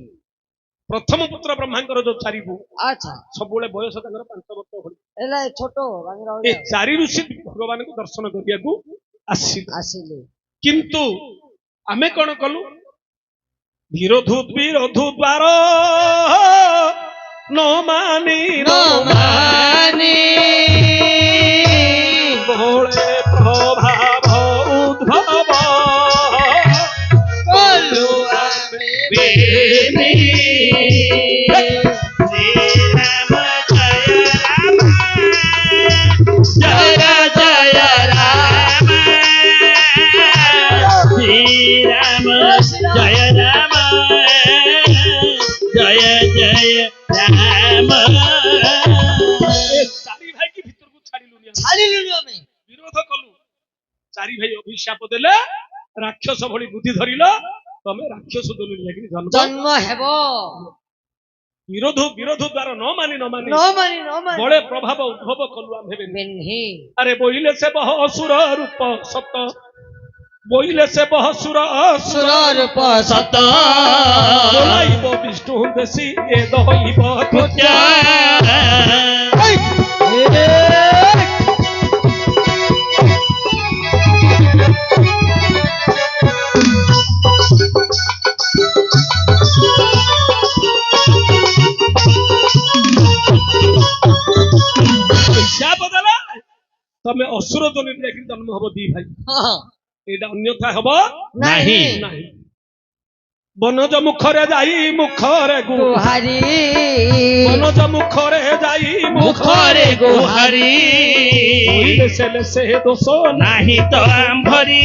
ପ୍ରଥମ ପୁତ୍ର ବ୍ରହ୍ମାଙ୍କର ଯୋଉ ଚାରି ବୋଉ ଆଚ୍ଛା ସବୁବେଳେ ବୟସ ତାଙ୍କର 5 ବର୍ଷ ଭଳି। ହେଲା ଏ ଛୋଟ ବାଙ୍ଗରା ଏ ଚାରି ଋଷି ଭଗବାନଙ୍କୁ ଦର୍ଶନ କରିବାକୁ ଆସିଲେ। ଆସିଲେ କିନ୍ତୁ ଆମେ କଣ କଲୁ? ବିରୋଧୁ ଦ୍ୱାର ନ ମାନି ବଳେ ପ୍ରଭାବ ଉଦ୍ଭବ କଲୁ ଆମେ ବେନି ଶ୍ରୀରାମ ଜୟ ଜୟ ରାମ ଶ୍ରୀରାମ ଜୟ ରାମ ଜୟ ଜୟ ରାମ। ଏ ଚାରି ଭାଇ କି ଭିତରକୁ ଛାଡ଼ିଲୁନି, ଆମେ ଛାଡ଼ିଲୁନି ଆମେ ବିରୋଧ କଲୁ। ଚାରି ଭାଇ ଅଭିଶାପ ଦେଲେ, ରାକ୍ଷସ ଭଳି ବୁଦ୍ଧି ଧରିଲ, ତମେ ରାକ୍ଷସ ଦୋଲିରେ ଯାଇକି ଜନ୍ମ ହେବ ବିରୋଧ ଦ୍ୱାର ନ ମାନି ନ ମାନି ବଳେ ପ୍ରଭାବ ଉଦ୍ଭବ କଲୁ ଆମେ ବେନି। ବେହ୍ନି ଆରେ ବୋଇଲେ ସେ ବହ ଅସୁର ରୂପ ସତ, ବୋଇଲେ ସେ ବହ ସୁର ସୁର ରୂପ ସତ ବୋଲାଇବ ବିଷ୍ଣୁ ଦେଶୀ ଏ ଦହିବ କୃତ୍ୟ। ହିସାବ ଦେଲା ତମେ ଅସୁର ଜନିରେ ଯାଇକି ଜନ୍ମ ହବ ଦି ଭାଇ, ଏଇଟା ଅନ୍ୟଥା ହବ ନାହିଁ। ନାହିଁ। ବନଜ ମୁଖରେ ଯାଇ ମୁଖରେ ଗୁହାରି ବନଜ ମୁଖରେ ଯାଇ ମୁଖରେ ଗୁହାରି ସେ ଦୋଷ ନାହିଁ ତ ଆମ୍ଭରି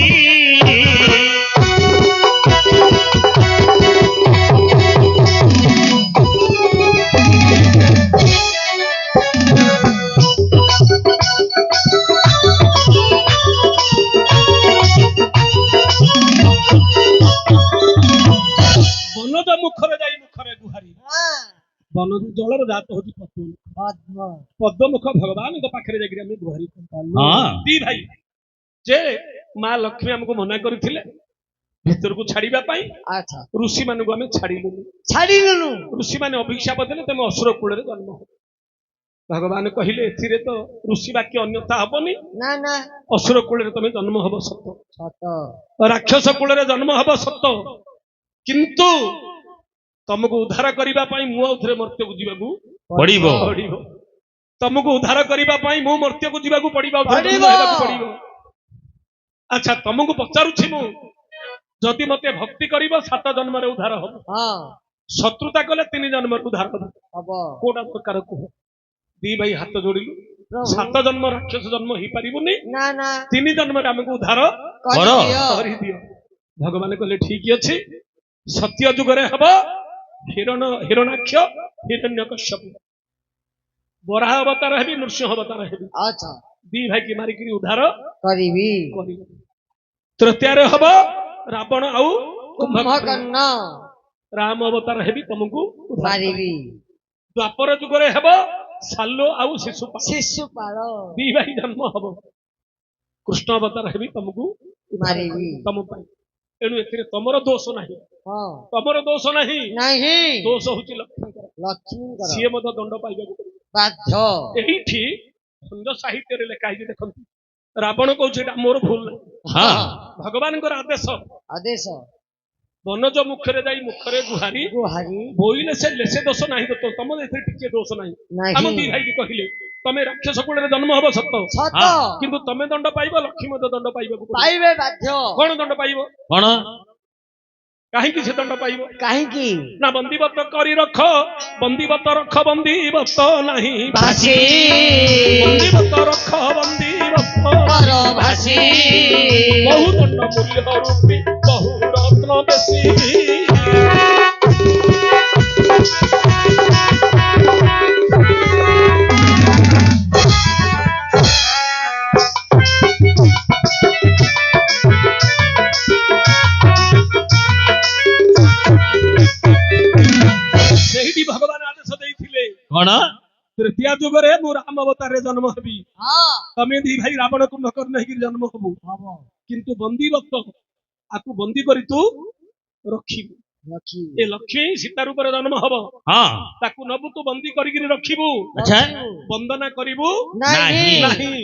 ବନଜ ମୁଖରେ ଯାଇ ମୁଖରେ ଗୁହାରି। ବନଜ ଜଳର ଜାତ ହଉଛି ପଦ୍ମମୁଖ ଭଗବାନଙ୍କ ପାଖରେ ଯାଇକି ଆମେ ଗୁହାରି କଲୁ। ଦି ଭାଇ ଯେ ମା ଲକ୍ଷ୍ମୀ ଆମକୁ ମନା କରିଥିଲେ ଭିତରକୁ ଛାଡିବା ପାଇଁ, ଆଚ୍ଛା ଋଷି ମାନଙ୍କୁ ଆମେ ଛାଡ଼ିଲୁନି। ଛାଡ଼ିଲୁନୁ ଋଷି ମାନେ ଅଭିଶାପ ଦେଲେ ତମେ ଅସୁର କୂଳରେ ଜନ୍ମ ହବ। ଭଗବାନ କହିଲେ ଏଥିରେ ତ ଋଷି ବାକ୍ୟ ଅନ୍ୟଥା ହବନି, ନା ନା ଅସୁର କୂଳରେ ତମେ ଜନ୍ମ ହବ ସତ, ସତ ରାକ୍ଷସ କୂଳରେ ଜନ୍ମ ହବ ସତ, କିନ୍ତୁ ତମକୁ ଉଦ୍ଧାର କରିବା ପାଇଁ ମୁଁ ଆଉଥରେ ମର୍ତ୍ତ୍ୟକୁ ଯିବାକୁ ପଡ଼ିବ। ପଡ଼ିବ। ତମକୁ ଉଦ୍ଧାର କରିବା ପାଇଁ ମୁଁ ମର୍ତ୍ତ୍ୟକୁ ଯିବାକୁ ପଡ଼ିବ, ପଡ଼ିବ। ପଡ଼ିବ। ଆଚ୍ଛା ତମକୁ ପଚାରୁଛି ମୁଁ, ଯଦି ମତେ ଭକ୍ତି କରିବ 7 ଜନ୍ମରେ ଉଦ୍ଧାର ହବ, ହଁ ଶତ୍ରୁତା କଲେ 3 ଜନ୍ମରେ ଉଦ୍ଧାର ହବ, ହବ କୋଉଟା ଦରକାର କୁହ? ଦି ଭାଇ ହାତ ଯୋଡ଼ିଲୁ, ପ୍ରଭୁ। 7 ଜନ୍ମ ରାକ୍ଷସ ଜନ୍ମ ହେଇପାରିବୁନି, ନା ନା 3 ଜନ୍ମରେ ଆମକୁ ଉଦ୍ଧାର କରିଦିଅ। କରିଦିଅ। ଭଗବାନ କହିଲେ ଠିକ ଅଛି, ସତ୍ୟ ଯୁଗରେ ହବ ହିରଣାକ୍ଷ ହିରଣ୍ୟକଶ୍ୟପ, ବରାହ ଅବତାର ହେବି, ନୃସିଂହ ଅବତାର ହେବି, ଆଚ୍ଛା ଦି ଭାଇକି ମାରିକିରି ଉଦ୍ଧାର କରିବି କରିବ। ତୃତୀୟରେ ହବ ରାବଣ ଆଉ କୁମ୍ଭକର୍ଣ୍ଣ, କୁମ୍ଭକର୍ଣ୍ଣ ରାମ ଅବତାର ହେବି, ତମକୁ ଉଦ୍ଧାର କରିବି। ମାରିବି ଦ୍ୱାପର ଯୁଗରେ ହେବ ସାଲୁ ଆଉ ଶିଶୁପାଳ, ଶିଶୁପାଳ ଦି ଭାଇ ଜନ୍ମ ହବ, କୃଷ୍ଣ ଅବତାର ହେବି, ତମକୁ ମାରିବି। ତମ ପାଇଁ। ଏଣୁ ଏଥିରେ ତମର ଦୋଷ ନାହିଁ, ହଁ ତମର ଦୋଷ ନାହିଁ, ନାହିଁ ଦୋଷ ହଉଛି ଲକ୍ଷ୍ମୀଙ୍କର। ଲକ୍ଷ୍ମୀଙ୍କର ସିଏ ମଧ୍ୟ ଦଣ୍ଡ ପାଇବାକୁ ପଡ଼ିବ। ବାଧ୍ୟ ଏଇଠି ଖଣ୍ଡ ସାହିତ୍ୟରେ ଲେଖା ହେଇଛି, ଦେଖନ୍ତୁ ରାବଣ କହୁଛି ଏଟା ମୋର ଭୁଲ ନାହିଁ, ଭଗବାନଙ୍କର ଆଦେଶ। ଆଦେଶ ବନଜ ମୁଖରେ ଯାଇ ମୁଖରେ ଗୁହାରି ଗୁହାରି ବୋଇଲେ ସେ ଲେସେ ଦୋଷ ନାହିଁ, ତମର ଏଥିରେ ଟିକେ ଦୋଷ ନାହିଁ। ନାହିଁ। ଆମ ଦି ଭାଇ କହିଲେ ତମେ ରାକ୍ଷସ କୂଳରେ ଜନ୍ମ ହବ ସତ, ସତ କିନ୍ତୁ ତମେ ଦଣ୍ଡ ପାଇବ, ଲକ୍ଷ୍ମୀ ମଧ୍ୟ ଦଣ୍ଡ ପାଇବାକୁ ପଡ଼ିବ। ପାଇବେ ବାଧ୍ୟ। କଣ ଦଣ୍ଡ ପାଇବ? କଣ? କାହିଁକି ସେ ଦଣ୍ଡ ପାଇବ? କାହିଁକି ନା ବନ୍ଦୀବତ କରି ରଖ, ବନ୍ଦୀବତ ରଖ, ବନ୍ଦୀବତ ନାହିଁ ଭାସି ବନ୍ଦୀବତ ରଖ, ବନ୍ଦୀବତ ପର ଭାସି ବହୁ ଦଣ୍ଡ ମୂଲ୍ୟ ରୂପୀ ବହୁ ରତ୍ନ ବେଶୀ। ସେଇଠି ଭଗବାନ ଆଦେଶ ଦେଇଥିଲେ, କଣ? ତୃତୀୟ ଯୁଗରେ ମୁଁ ରାମ ଅବତାରରେ ଜନ୍ମ ହେବି, ହଁ ତମେ ଦି ଭାଇ ରାବଣ କୁମ୍ଭକର୍ଣ୍ଣ ହେଇକି ଜନ୍ମ ହବୁ, ହବ କିନ୍ତୁ ବନ୍ଦୀବତ ଆକୁ ବନ୍ଦୀ କରି ତୁ ରଖିବୁ ଏ ଲକ୍ଷ୍ମୀ ସୀତା ରୂପରେ ଜନ୍ମ ହବ ହଁ ତାକୁ ନବୁ ତୁ ବନ୍ଦୀ କରିକି ରଖିବୁ ଆଚ୍ଛା ବନ୍ଦନା କରିବୁ ନାହିଁ ନାହିଁ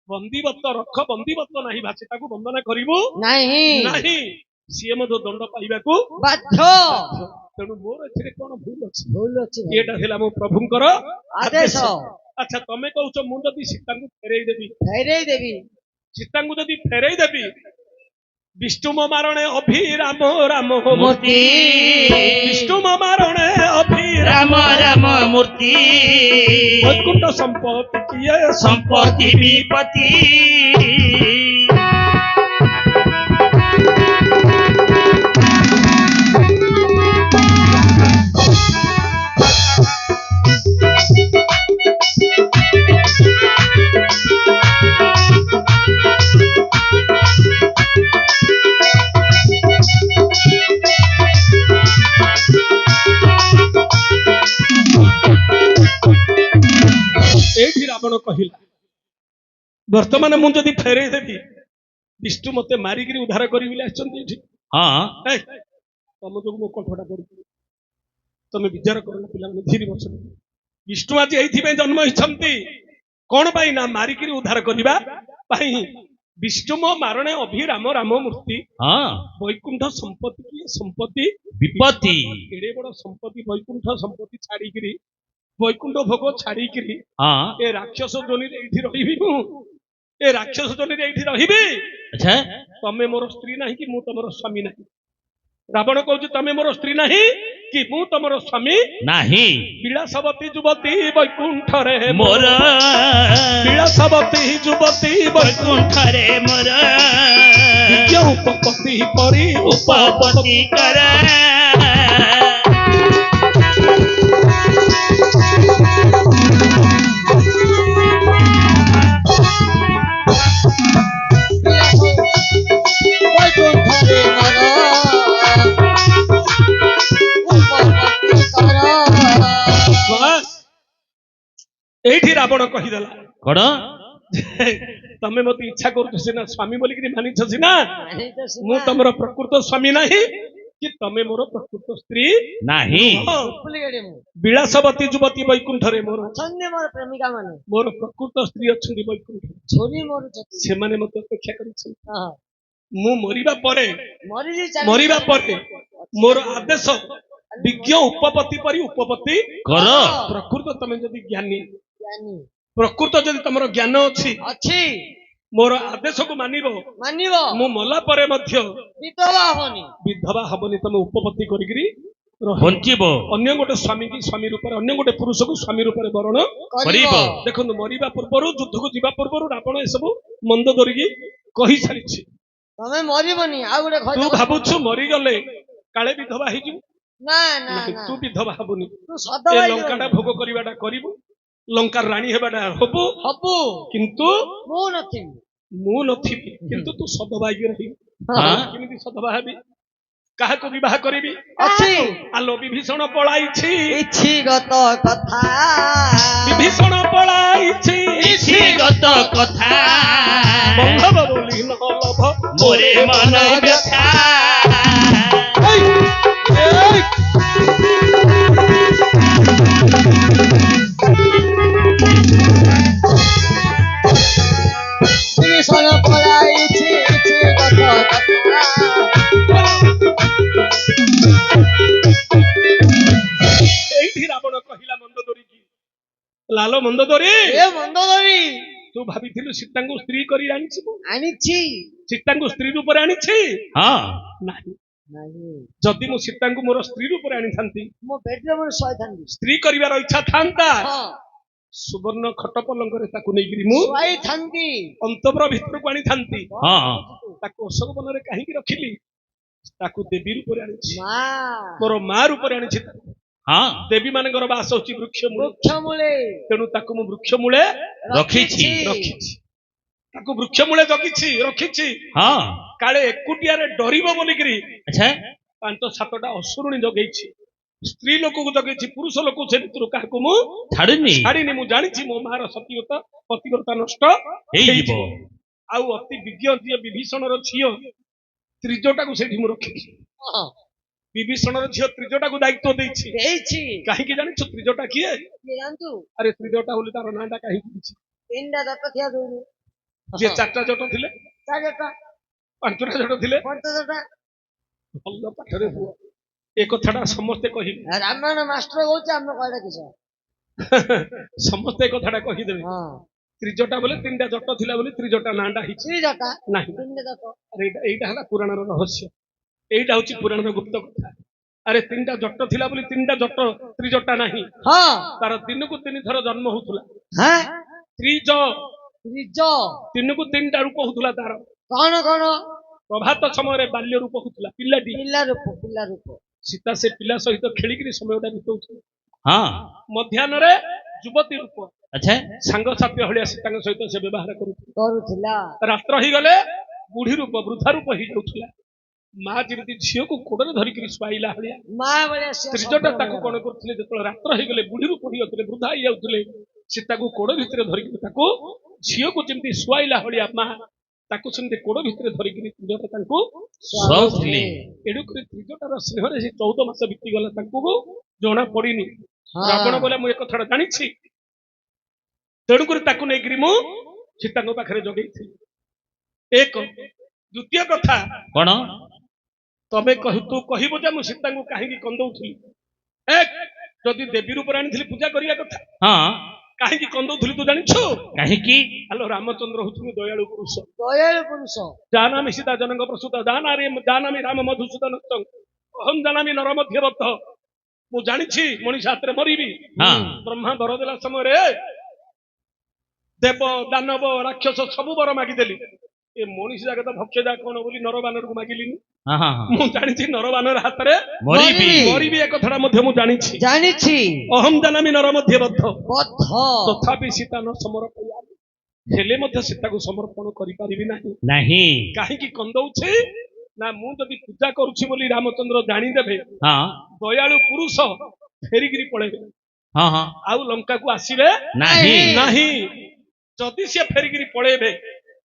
ବନ୍ଦୀବତ ରଖ ବନ୍ଦୀବତ ନାହିଁ ଭାଷି ତାକୁ ବନ୍ଦନା କରିବୁ ନାହିଁ ନାହିଁ ସିଏ ମଧ୍ୟ ଦଣ୍ଡ ପାଇବାକୁ ବାଧ୍ୟ ତେଣୁ ମୋର ଏଥିରେ କଣ ଭୁଲ ଅଛି ଭୁଲ ଅଛି ଏଇଟା ଥିଲା ମୋ ପ୍ରଭୁଙ୍କର ଆଦେଶ ଆଚ୍ଛା ତମେ କହୁଛ ମୁଁ ଯଦି ସୀତାଙ୍କୁ ଫେରେଇ ଦେବି ଫେରେଇ ଦେବି ସୀତାଙ୍କୁ ଯଦି ଫେରେଇ ଦେବି ବିଷ୍ଣୁ ମାରଣେ ଅଭିରାମ ରାମ ମୂର୍ତ୍ତି ବିଷ୍ଣୁ ମାରଣେ ଅଭିରାମ ରାମ ରାମ ମୂର୍ତ୍ତି ବୈକୁଣ୍ଠ ସମ୍ପତ୍ତି କିଏ ସମ୍ପତ୍ତି ବିପତ୍ତି ଏଇଠି ରାବଣ କହିଲା ବର୍ତ୍ତମାନ ମୁଁ ଯଦି ଫେରେଇ ଦେବି ବିଷ୍ଣୁ ମତେ ମାରିକିରି ଉଦ୍ଧାର କରିବି ବୋଲି ଆସିଛନ୍ତି ଏଠି ହଁ ଏଇ, ତମ ଯୋଗୁଁ ମୋ କଣ୍ଠଟା ପଡୁଛି ତମେ ବିଚାର କରନ ପିଲାମାନେ ଧୀରେ ବସ ବିଷ୍ଣୁ ଆଜି ଏଇଥିପାଇଁ ଜନ୍ମ ହେଇଛନ୍ତି କଣ ପାଇଁ ନା ମାରିକିରି ଉଦ୍ଧାର କରିବା ପାଇଁ ବିଷ୍ଣୁ ମାରଣେ ଅଭିରାମ ରାମ ମୂର୍ତ୍ତି ହଁ ବୈକୁଣ୍ଠ ସମ୍ପତ୍ତି କିଏ ସମ୍ପତ୍ତି ବିପତ୍ତି ଏଡେ ବଡ ସମ୍ପତ୍ତି ବୈକୁଣ୍ଠ ସମ୍ପତ୍ତି ଛାଡିକିରି ବୈକୁଣ୍ଠ ଭୋଗ ଛାଡିକିରି ହଁ ଏ ରାକ୍ଷସ ଯୋନିରେ ଏଇଠି ରହିବି ମୁଁ ଏ ରାକ୍ଷସ ଯୋନିରେ ଏଇଠି ରହିବି ଆଚ୍ଛା ତମେ ମୋର ସ୍ତ୍ରୀ ନାହିଁ କି ମୁଁ ତମର ସ୍ୱାମୀ ନାହିଁ ରାବଣ କହୁଛି ତମେ ମୋର ସ୍ତ୍ରୀ ନାହିଁ କି ମୁଁ ତମର ସ୍ୱାମୀ ନାହିଁ ବିଳାସବତୀ ଯୁବତୀ ବୈକୁଣ୍ଠରେ ମୋର ବିଳାସବତୀ ଯୁବତୀ ବୈକୁଣ୍ଠରେ ମୋର ବିଦ୍ୟ ଉପପତି ପରି ଉପପତି କର ବୈକୁଣ୍ଠରେ ମୋର ଉପପତ୍ତି କର ବାସ୍। ଏଇଠି ରାବଣ କହିଦେଲା କଣ ତମେ ମତେ ଇଚ୍ଛା କରୁଛ ସିନା ସ୍ୱାମୀ ବୋଲିକିରି ମାନିଛ ସିନା ମୁଁ ତମର ପ୍ରକୃତ ସ୍ୱାମୀ ନାହିଁ କି ତମେ ମୋର ପ୍ରକୃତ ସ୍ତ୍ରୀ ନାହିଁ ହଁ। ଡୁପ୍ଲିକେଟ ମୁଁ ବିଳାସବତୀ ଯୁବତୀ ବୈକୁଣ୍ଠରେ ମୋର ଅଛନ୍ତି ମୋର ପ୍ରେମିକା ମାନେ ମୋର ପ୍ରକୃତ ସ୍ତ୍ରୀ ଅଛନ୍ତି ବୈକୁଣ୍ଠରେ ଛୁରୀ ମୋର ଚତି ସେମାନେ ମତେ ଅପେକ୍ଷା କରିଛନ୍ତି ହଁ ମୁଁ ମରିବା ପରେ ମରିଜି ମରିବା ପରେ ମୋର ଆଦେଶ ବିଜ୍ଞ ଉପପତି ପରି ଉପପତି କର ପ୍ରକୃତ ତମେ ଯଦି ଜ୍ଞାନୀ ଜାନି ପ୍ରକୃତ ଯଦି ତମର ଜ୍ଞାନ ଅଛି ଅଛି ମୋର ଆଦେଶକୁ ମାନିବ ମାନିବ ମୁଁ ମଲା ପରେ ମଧ୍ୟ ବିଧବା ହବନି ବିଧବା ହବନି ତମେ ଉପପତ୍ତି କରିକିରି ରହିବ। ବଞ୍ଚିବ ଅନ୍ୟ ଗୋଟେ ସ୍ୱାମୀ କି ସ୍ୱାମୀ ରୂପରେ ଅନ୍ୟ ଗୋଟେ ପୁରୁଷକୁ ସ୍ୱାମୀ ରୂପରେ ବରଣ କରିବ ଦେଖନ୍ତୁ ମରିବା ପୂର୍ବରୁ ଯୁଦ୍ଧକୁ ଯିବା ପୂର୍ବରୁ ରାବଣ ଏସବୁ ମନ୍ଦ ଧରିକି କହି ସାରିଛି ତମେ ମରିବନି ଆଉ ଗୋଟେ ତୁ ଘର ଭାବୁଛୁ ମରିଗଲେ କାଳେ ବିଧବା ହେଇଯିବୁ ନା ନା ନାଇଁ, ନା ତୁ ବିଧବା ହବୁନି ତୁ ଏ ସଦବା ଲଙ୍କାଟା ଭୋଗ କରିବାଟା କରିବୁ ଲଙ୍କାର ରାଣୀ ହେବାଟା ହବୁ ହବୁ କିନ୍ତୁ ମୁଁ ନଥିବି ମୁଁ ନଥିବି କିନ୍ତୁ ତୁ ସଦବା ହେଇକି ରହିବୁ ହଁ। କେମିତି ସଦବା ହେବି କାହାକୁ ବିବାହ କରିବି ଅଛି ଆଲୋ ବିଭୀଷଣ ପଳାଇଛି କିଛି ଗତ କଥା ବିଭୀଷଣ ପଳାଇଛି ଗତ କଥା ବଲ୍ଲଭ ବୋଲି ନ ଲଭ ମୋରେ ମନ ବ୍ୟଥା ବିଭୀଷଣ ପଳାଇଛି କିଛି ଗତ କଥା ଏଇଠି ରାବଣ କହିଲା ମନ୍ଦୋଦରୀକି ଲାଲ ମନ୍ଦୋଦରୀ ଏ ମନ୍ଦୋଦରୀ ତୁ ଭାବିଥିଲୁ ସୀତାଙ୍କୁ ସ୍ତ୍ରୀ କରି ଆଣିଛି ମୁଁ ଆଣିଛି ସୀତାଙ୍କୁ ସ୍ତ୍ରୀ ରୂପରେ ଆଣିଛି ହଁ ନାହିଁ ନାହିଁ ଯଦି ମୁଁ ସୀତାଙ୍କୁ ମୋର ସ୍ତ୍ରୀ ରୂପରେ ଆଣିଥାନ୍ତି ମୋ ବେଡରେ ମୋର ଶୋଇଥାନ୍ତି ସ୍ତ୍ରୀ କରିବାର ଇଚ୍ଛା ଥାନ୍ତା ହଁ ସୁବର୍ଣ୍ଣ ଖଟ ପଲଙ୍କରେ ତାକୁ ନେଇକିରି ମୁଁ ଶୋଇଥାନ୍ତି ଅନ୍ତପୁର ଭିତରକୁ ଆଣିଥାନ୍ତି ହଁ ତାକୁ ଅଶୋକ ବନରେ କାହିଁକି ରଖିଲି ତାକୁ ଦେବୀ ରୂପରେ ଆଣିଛି ମା ମୋର ମା ରୂପରେ ଆଣିଛି ତାକୁ ହଁ ଦେବୀ ମାନଙ୍କର ବାସ ହଉଛି ବୃକ୍ଷ ମୂଳେ ବୃକ୍ଷ ମୂଳେ ତେଣୁ ତାକୁ ମୁଁ ବୃକ୍ଷ ମୂଳେ ରଖିଛି ରଖିଛି ତାକୁ ବୃକ୍ଷ ମୂଳେ ଜଗିଛି ରଖିଛି ହଁ କାଳେ ଏକୁଟିଆରେ ଡରିବ ବୋଲିକିରି ଆଚ୍ଛା 5-7ଟା ଅସୁରୁଣୀ ଜଗେଇଛି ସ୍ତ୍ରୀ ଲୋକକୁ ଜଗେଇଛି ପୁରୁଷ ଲୋକ ସେ ଭିତରୁ କାହାକୁ ମୁଁ ଛାଡୁନି ଛାଡ଼ିନି ମୁଁ ଜାଣିଛି ମୋ ମାର ସତୀୟତା ପତିବ୍ରତା ନଷ୍ଟ ହେଇଯିବ ଆଉ ଅତି ବିଜ୍ଞ ଯିଏ ବିଭୀଷଣର ଝିଅ ତ୍ରିଜଟାକୁ ସେଇଠି ମୁଁ ରଖିଛି। ବିଭୀଷଣର ଝିଅ ତ୍ରିଜଟାକୁ ଦାୟିତ୍ୱ ଦେଇଛି। ଦେଇଛି କାହିଁକି ଜାଣିଛୁ ତ୍ରିଜଟା କିଏ? କିଏ ଜାଣନ୍ତୁ? ଆରେ ତ୍ରିଜଟା ବୋଲି ତାର ନାଁଟା କାହିଁକି ଦେଇଛି? ତିନିଟା ଦତ ଥିଆ ଦଉନି ଯିଏ 4ଟା ଜଟ ଥିଲେ, ଚାରିଟା 5ଟା ଜଟ ଥିଲେ, ପଞ୍ଚଟା ଭଲ ପାଠରେ ପୁଅ। ଏ କଥାଟା ସମସ୍ତେ କହିବେ, ରାମାୟଣ ମାଷ୍ଟର କହୁଛି ଆମେ କହିଲା କିସ? ସମସ୍ତେ ଏ କଥାଟା କହିଦେବେ। ହଁ ତ୍ରିଜଟା ବୋଲେ 3ଟା ଜଟ ଥିଲା ବୋଲି ତ୍ରିଜଟା ନାଁଟା ହେଇଛି। ତ୍ରିଜଟା ନାହିଁ, ତିନିଟା ଦତ ଆରେ ଏଇଟା ହେଲା ପୁରାଣର ରହସ୍ୟ। ଏଇଟା ହଉଛି ପୁରାଣର ଗୁପ୍ତ କଥା। ଆରେ 3ଟା ଜଟ ଥିଲା ବୋଲି 3ଟା ଜଟ ତ୍ରିଜଟା ନାହିଁ। ହଁ ତାର ଦିନକୁ 3 ଥର ଜନ୍ମ ହଉଥିଲା। ହଁ ତ୍ରିଜ, ତ୍ରିଜ ଦିନକୁ 3ଟା ରୂପ ହଉଥିଲା ତାର। କଣ କଣ? ପ୍ରଭାତ ସମୟରେ ବାଲ୍ୟ ରୂପ ହଉଥିଲା, ପିଲାଟି। ପିଲା ରୂପ ପିଲା ରୂପ ସୀତା ସେ ପିଲା ସହିତ ଖେଳିକିରି ସମୟଟା ବିତଉଥିଲା। ହଁ ମଧ୍ୟାହ୍ନରେ ଯୁବତୀ ରୂପ, ଆଚ୍ଛା ସାଙ୍ଗସାଥି ଭଳିଆ ସୀତାଙ୍କ ସହିତ ସେ ବ୍ୟବହାର କରୁଥିଲା। କରୁଥିଲା। ରାତ୍ର ହେଇଗଲେ ବୁଢୀ ରୂପ, ବୃଦ୍ଧା ରୂପ ହେଇଯାଉଥିଲା। ମା ଯେମିତି ଝିଅକୁ କୋଡରେ ଧରିକିରି ଶୁଆଇଲା ଭଳିଆ ମା ଭଳିଆ ସେ ତ୍ରିଜଟା ତାକୁ କଣ କରୁଥିଲେ, ଯେତେବେଳେ ରାତ୍ର ହେଇଗଲେ ବୁଢୀ ରୂପ ହେଇଯାଉଥିଲେ, ବୃଦ୍ଧା ହେଇଯାଉଥିଲେ, ସେ ତାକୁ କୋଡ ଭିତରେ ଧରିକିରି ତାକୁ ଝିଅକୁ ଯେମିତି ଶୁଆଇଲା ଭଳିଆ ମା ତାକୁ ସେମିତି କୋଡ ଭିତରେ ଧରିକିରି ତ୍ରିଜଟା ତାଙ୍କୁ ଶୁଆଉଥିଲେ। ଏଣୁକରି ତ୍ରିଜଟାର ସ୍ନେହରେ ସେ 14 ମାସ ବିତିଗଲା, ତାଙ୍କୁ ଜଣା ପଡିନି। ହଁ। ରାବଣ ବୋଲେ ମୁଁ ଏ କଥାଟା ଜାଣିଛି, ତେଣୁକରି ତାକୁ ନେଇକିରି ମୁଁ ସୀତାଙ୍କ ପାଖରେ ଜଗେଇଥିଲି। ଏକ ଦ୍ୱିତୀୟ କଥା, କଣ? ତୁ କହିବ ଯେ ମୁଁ ସୀତାଙ୍କୁ କାହିଁକି କନ୍ଦଉଥିଲି। ଯଦି ଦେବୀ ରୂପରେ ଆଣିଥିଲି ପୂଜା କରିବା କଥା, ହଁ କାହିଁକି କନ୍ଦଉଥିଲି ତୁ ଜାଣିଛୁ? କାହିଁକି? ଆଲୋ ରାମଚନ୍ଦ୍ର ହଉଛନ୍ତି ଦୟାଳୁ ପୁରୁଷ। ଦୟାଳୁ ପୁରୁଷ। ଜାନାମି ସୀତା ଜନକ ପ୍ରସୂତ, ଜାନାମି ରାମ ମଧୁସୂଦନ, ଅହଂ ଜାନାମି ନର ମଧ୍ୟବର୍ତ୍ତ। ମୁଁ ଜାଣିଛି ମଣିଷ ହାତରେ ମରିବି। ହଁ ବ୍ରହ୍ମା ବର ଦେଲା ସମୟରେ ଦେବ ଦାନବ ରାକ୍ଷସ ସବୁ ବର ମାଗିଦେଲି, ଏ ମଣିଷ ଜାଗା ତ ଭକ୍ଷ୍ୟ ଯା କଣ ବୋଲି ନରବାନରକୁ ମାଗିଲିନି। ହଁ ହଁ ହଁ ମୁଁ ଜାଣିଛି ନରବାନର ହାତରେ ମରିବି। ମରିବି, ଏ କଥାଟା ମଧ୍ୟ ମୁଁ ଜାଣିଛି। ଜାଣିଛି ଅହଂ ଜାନାମି ନର ମଧ୍ୟବର୍ତ୍ତ, ବଦ୍ଧ ତଥାପି ସୀତା ନ ସମର୍ପଣ ହେଲେ ମଧ୍ୟ ସୀତାକୁ ସମର୍ପଣ କରିପାରିବି ନାହିଁ। ନାହିଁ। କାହିଁକି କନ୍ଦଉଛି ନା, ମୁଁ ଯଦି ପୂଜା କରୁଛି ବୋଲି ରାମଚନ୍ଦ୍ର ଜାଣିଦେବେ, ହଁ ଦୟାଳୁ ପୁରୁଷ ଫେରିକିରି ପଳେଇବେ, ହଁ ହଁ ଆଉ ଲଙ୍କାକୁ ଆସିବେ ନାହିଁ। ନାହିଁ। ଯଦି ସିଏ ଫେରିକିରି ପଳେଇବେ,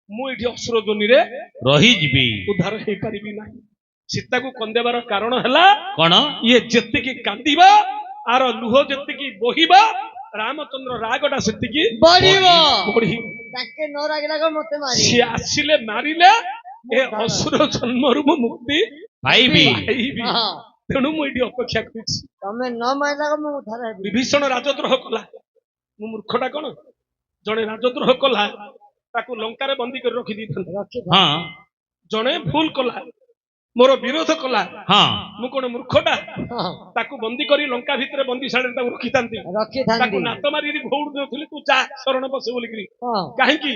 ମୁଁ ଏଠି ଅସୁର ଯୋନିରେ ରହିଯିବି। ଉଦ୍ଧାର ହେଇପାରିବି ନାହିଁ। ସୀତାକୁ କନ୍ଦେବାର କାରଣ ହେଲା କଣ? ଇଏ ଯେତିକି କାନ୍ଦିବା, ଆର ଲୁହ ଯେତିକି ବୋହିବା, ରାମଚନ୍ଦ୍ର ରାଗଟା ସେତିକି ବଢିବ। ବଢିବ। ତାକେ ନ ରାଗିଲା ମତେ ମାରି ସିଏ ଆସିଲେ ମାରିଲେ ଏ ଅସୁର ଜନ୍ମରୁ ମୁଁ ମୁକ୍ତି ପାଇବି। ପାଇବି। ହଁ। ତେଣୁ ମୁଁ ଏଠି ଅପେକ୍ଷା କରିଛି। ତମେ ନ ମାରିଲା ମୁଁ ଉଦ୍ଧାର ହେବି। ବିଭୀଷଣ ରାଜଦ୍ରୋହ କଲା, ମୁଁ ମୂର୍ଖଟା କଣ? ଜଣେ ରାଜଦ୍ରୋହ କଲା, ତାକୁ ଲଙ୍କାରେ ବନ୍ଦୀ କରି ରଖିଦେଇଥାନ୍ତି। ହଁ ଜଣେ ଭୁଲ କଲା, ମୋର ବିରୋଧ କଲା, ହଁ ମୁଁ କଣ ମୂର୍ଖଟା? ହଁ। ତାକୁ ବନ୍ଦୀ କରି ଲଙ୍କା ଭିତରେ ବନ୍ଦୀଶାଳରେ ତାକୁ ରଖିଥାନ୍ତି। ତାକୁ ରଖିଥାନ୍ତି। ନାତ ମାରିକି ଘଉଡୁ ନଥିଲି, ତୁ ଯା ଶରଣ ବସେ ବୋଲିକିରି। ହଁ। କାହିଁକି?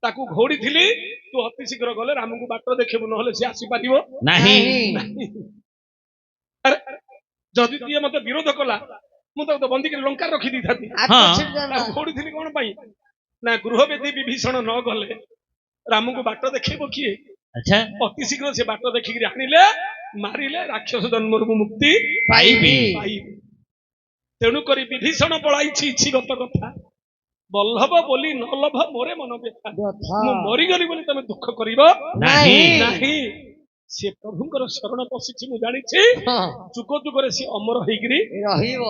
ତାକୁ ଘୋଡିଥିଲି, ତୁ ଅତି ଶୀଘ୍ର ଗଲେ ରାମଙ୍କୁ ବାଟ ଦେଖେଇବୁ, ନହେଲେ ସିଏ ଆସିପାରିବ ନାହିଁ। ନାହିଁ। ଆରେ ଯଦି କିଏ ମତେ ବିରୋଧ କଲା, ମୁଁ ତାକୁ ବନ୍ଦୀକି ଲଙ୍କାରେ ରଖିଦେଇଥାନ୍ତି। ତାକୁ ଘୋଡିଥିଲି କଣ ପାଇଁ? ନା ଗୃହବେଦୀ ବିଭୀଷଣ ନ ଗଲେ ରାମଙ୍କୁ ବାଟ ଦେଖେଇବ କିଏ? ଆଚ୍ଛା ଅତି ଶୀଘ୍ର ସେ ବାଟ ଦେଖିକିରି ଆଣିଲେ, ମାରିଲେ, ରାକ୍ଷସ ଜନ୍ମରୁ ମୁଁ ମୁକ୍ତି ପାଇବି। ପାଇବି। ତେଣୁକରି ବିଭୀଷଣ ପଳାଇଛି ଇଚ୍ଛିଗତ କଥା, ବଲ୍ଲଭ ବୋଲି ନ ଲଭ ମୋରେ ମନ ବ୍ୟଥା। ମୁଁ ମରିଗଲି ବୋଲି ତମେ ଦୁଃଖ କରିବ ନାହିଁ। ନାହିଁ। ସେ ପ୍ରଭୁଙ୍କର ଶରଣ ପଶିଛି, ମୁଁ ଜାଣିଛି। ଯୁଗ ଯୁଗରେ ସେ ଅମର ହେଇକିରି ରହିବ।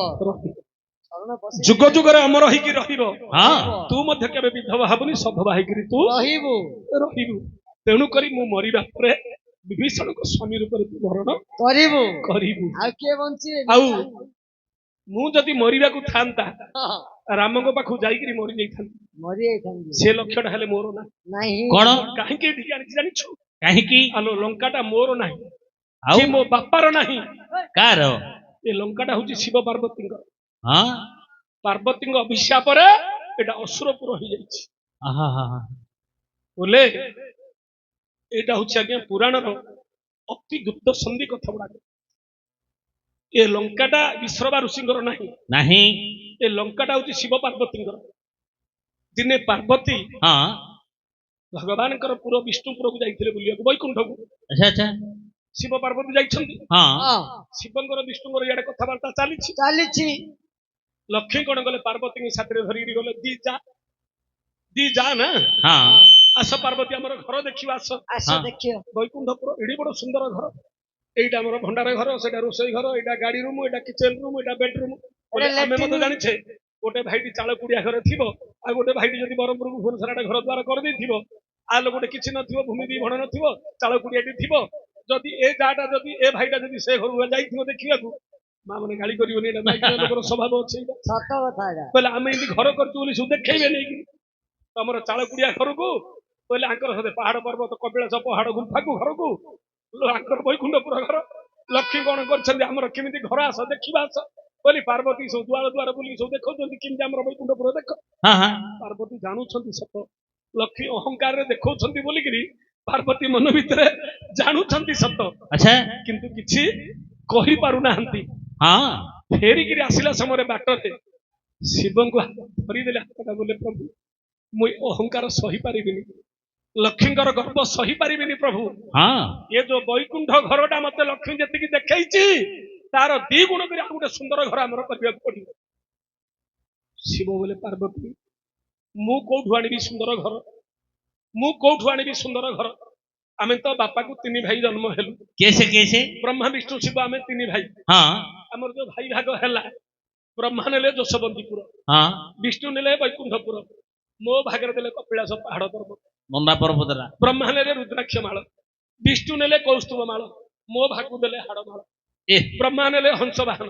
ଯୁଗ ଯୁଗରେ ଅମର ହେଇକି ରହିବ। ହଁ ତୁ ମଧ୍ୟ କେବେ ବିଧବା ହବୁନି, ସଧବା ହେଇକିରି ତୁ ରହିବୁ। ରହିବୁ। ତେଣୁକରି ମୁଁ ମରିବା ପରେ ବିଭୀଷଣଙ୍କ ସ୍ୱାମୀ ରୂପରେ ତୁ ବରଣ କରିବୁ। କରିବୁ। ଆଉ କିଏ ବଞ୍ଚିବେ? ଆଉ ମୁଁ ଯଦି ମରିବାକୁ ଥାନ୍ତା, ରାମଙ୍କ ପାଖକୁ ଯାଇକିରି ମରି ଯାଇଥାନ୍ତି। ମରିଯାଇଥାନ୍ତି। ସେ ଲକ୍ଷ୍ୟଟା ହେଲେ ମୋର ନାହିଁ। କଣ? କାହିଁକି ଏଠିକି ଆଣିଛି ଜାଣିଛୁ? କାହିଁକି? ଆଲୋ ଲଙ୍କାଟା ମୋର ନାହିଁ, ଆଉ ମୋ ବାପାର ନାହିଁ। କାର? ଏ ଲଙ୍କାଟା ହଉଛି ଶିବ ପାର୍ବତୀଙ୍କର। ହଁ ପାର୍ବତୀଙ୍କ ଅଭିଶାପରେ ଏଟା ଅସୁରପୁର ହେଇଯାଇଛି। ଆହା ହା ବୋଲେ ଏଇଟା ହଉଛି ଆଜ୍ଞା ପୁରାଣର ଅତି ଗୁପ୍ତ ସନ୍ଧି କଥା ଗୁଡାକ। ଏ ଲଙ୍କାଟା ବିଶ୍ରବା ଋଷିଙ୍କର ନାହିଁ। ନାହିଁ। ଏ ଲଙ୍କାଟା ହଉଛି ଶିବ ପାର୍ବତୀଙ୍କର। ଦିନେ ପାର୍ବତୀ ହଁ ଭଗବାନଙ୍କର ପୁର ବିଷ୍ଣୁପୁରକୁ ଯାଇଥିଲେ ବୁଲିବାକୁ, ବୈକୁଣ୍ଠକୁ। ଆଚ୍ଛା ଆଚ୍ଛା ଶିବ ପାର୍ବତୀ ଯାଇଛନ୍ତି। ହଁ ଶିବଙ୍କର ବିଷ୍ଣୁଙ୍କର ଇଆଡେ କଥାବାର୍ତ୍ତା ଚାଲିଛି। ଲକ୍ଷ୍ମୀ କଣ ଗଲେ, ପାର୍ବତୀଙ୍କ ସାଥିରେ ଧରିକି ଗଲେ, ଦି ଯା ନା। ହଁ ଆସ ପାର୍ବତୀ ଆମର ଘର ଦେଖିବା ଆସ। ଆସ ହଁ। ଦେଖିବ। ବୈକୁଣ୍ଠପୁର ଏଡି ବଡ ସୁନ୍ଦର ଘର। ଏଇଟା ଆମର ଭଣ୍ଡାର ଘର, ସେଇଟା ରୋଷେଇ ଘର, ଏଇଟା ଗାଡି ରୁମ, ଏଇଟା କିଚେନ ରୁମ, ଏଇଟା ବେଡରୁମ। ଆମେ ଲାଟ୍ରିନ୍ ମଧ୍ୟ ଜାଣିଛେ ଗୋଟେ ଭାଇଟି ଚାଳ କୁଡିଆ ଘରେ ଥିବ, ଆଉ ଗୋଟେ ଭାଇଟି ଯଦି ବରହମପୁର ଭୁବନେଶ୍ୱର ଆଡେ ଘର ଦ୍ୱାର କରିଦେଇଥିବ, ଆଉ ଗୋଟେ କିଛି ନଥିବ, ଭୂମି ଦି ଭଣ ନଥିବ, ଚାଳ କୁଡିଆଟି ଥିବ। ଯଦି ଏ ଯାଟା ଯଦି ଏ ଭାଇଟା ଯଦି ସେ ଘରକୁ ଯାଇଥିବ ଦେଖିବାକୁ, ମା ମାନେ ଗାଳି କରିବନି, ଏଇଟା ମାଇକିନା ଲୋକର ସ୍ୱଭାବ ଅଛି ଏଇଟା। ସତ କଥା ଏଇଟା। କହିଲେ ଆମେ ଏମିତି ଘର କରିଛୁ ବୋଲି ସବୁ ଦେଖେଇବେ ନେଇକି ତମର ଚାଳ କୁଡିଆ ଘରକୁ। କହିଲେ ଆଙ୍କର ସତେ ପାହାଡ ପର୍ବତ କପିଳାସ ପାହାଡ ଗୁମ୍ଫାକୁ ଘରକୁ, ଆଙ୍କର ବୈକୁଣ୍ଠପୁର ଘର। ଲକ୍ଷ୍ମୀ କଣ କରିଛନ୍ତି ଆମର କେମିତି ଘର, ଆସ ଦେଖିବା ଆସ ବୋଲି ପାର୍ବତୀ ସବୁ ଦୁଆର ଦୁଆର ବୁଲିକି ସବୁ ଦେଖଉଛନ୍ତି କେମିତି ଆମର ବୈକୁଣ୍ଠପୁର ଦେଖ। ହଁ ହଁ ପାର୍ବତୀ ଜାଣୁଛନ୍ତି ସତ, ଲକ୍ଷ୍ମୀ ଅହଙ୍କାରରେ ଦେଖଉଛନ୍ତି ବୋଲିକିରି ପାର୍ବତୀ ମନ ଭିତରେ ଜାଣୁଛନ୍ତି ସତ, ଆଚ୍ଛା କିନ୍ତୁ କିଛି କହିପାରୁନାହାନ୍ତି। ହଁ ଫେରିକିରି ଆସିଲା ସମୟରେ ବାଟରେ ଶିବଙ୍କୁ ଧରିଦେଲେ ହାତଟା, ବୋଲେ ପ୍ରଭୁ ମୁଁ ଏ ଅହଙ୍କାର ସହିପାରିବିନି, ଲକ୍ଷ୍ମୀଙ୍କର ଗର୍ବ ସହିପାରିବିନି ପ୍ରଭୁ। ହଁ ଏ ଯୋଉ ବୈକୁଣ୍ଠ ଘରଟା ମତେ ଲକ୍ଷ୍ମୀ ଯେତିକି ଦେଖେଇଛି, ତାର ଦି ଗୁଣ କରି ଆଉ ଗୋଟେ ସୁନ୍ଦର ଘର ଆମର କରିବାକୁ ପଡିବ। ଶିବ ବୋଲେ ପାର୍ବତୀ ମୁଁ କୋଉଠୁ ଆଣିବି ସୁନ୍ଦର ଘର, ମୁଁ କୋଉଠୁ ଆଣିବି ସୁନ୍ଦର ଘର? ଆମେ ତ ବାପାକୁ 3 ଭାଇ ଜନ୍ମ ହେଲୁ, कैसे ବ୍ରହ୍ମା ବିଷ୍ଣୁ ଶିବ ଆମେ 3 ଭାଇ। हाँ ଆମର ଯୋଉ ଭାଇ ଭାଗ ହେଲା, ବ୍ରହ୍ମା ନେଲେ ଯଶୋବନ୍ତୀପୁର, हाँ ବିଷ୍ଣୁ ନେଲେ ବୈକୁଣ୍ଠପୁର, ମୋ ଭାଗରେ ଦେଲେ କପିଳାସ ପାହାଡ ପର୍ବତ। मुंडा पर्वतरा ବ୍ରହ୍ମା ନେଲେ ରୁଦ୍ରାକ୍ଷ ମାଳ, ବିଷ୍ଣୁ ନେଲେ କୌସ୍ତୁଭ ମାଳ, ମୋ ଭାଗକୁ ଦେଲେ ହାଡ ମାଳ। ए ବ୍ରହ୍ମା ନେଲେ ହଂସ ବାହନ,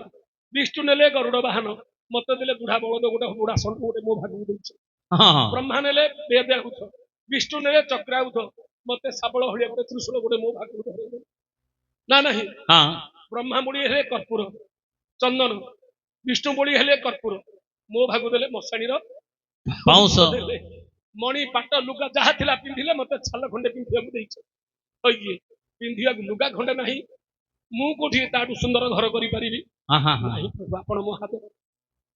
ବିଷ୍ଣୁ ନେଲେ ଗରୁଡ ବାହନ, ମତେ ଦେଲେ ବୁଢା ବଳଦ ଗୋଟେ ବୁଢା ଷଣ୍ଢ ଗୋଟେ ମୋ ଭାଗକୁ ଦେଇଛି। हाँ हाँ ବ୍ରହ୍ମା ନେଲେ ବେଦ୍ୟାହୁତ, ବିଷ୍ଣୁ ନେଲେ ଚକ୍ରାହୁତ, ମତେ ଶାବଳ ଭଳିଆ ଗୋଟେ ତ୍ରିଶୂଳ ଗୋଟେ ମୋ ଭାଗକୁ ଧରେଇଦେଲେ। ନା ନାହିଁ, हाँ ବ୍ରହ୍ମା ମୁଳି ହେଲେ କର୍ପୂର ଚନ୍ଦନ, ବିଷ୍ଣୁ ମୁଳି ହେଲେ କର୍ପୂର, ମୋ ଭାଗକୁ ଦେଲେ ମଶାଣିର ପାଉଁଶ ଦେଲେ। ମଣି ପାଟ ଲୁଗା ଯାହା ଥିଲା ପିନ୍ଧିଲେ, ମତେ ଛାଲ ଖଣ୍ଡେ ପିନ୍ଧିବାକୁ ଦେଇছে। ପିନ୍ଧିବାକୁ ଲୁଗା ଖଣ୍ଡେ ନାହିଁ, ମୁଁ କୋଉଠି ତାଠୁ ସୁନ୍ଦର ଘର କରିପାରିବି? हाँ हाँ हाँ ନାହିଁ ପ୍ରଭୁ, ଆପଣ ମୋ ହାତ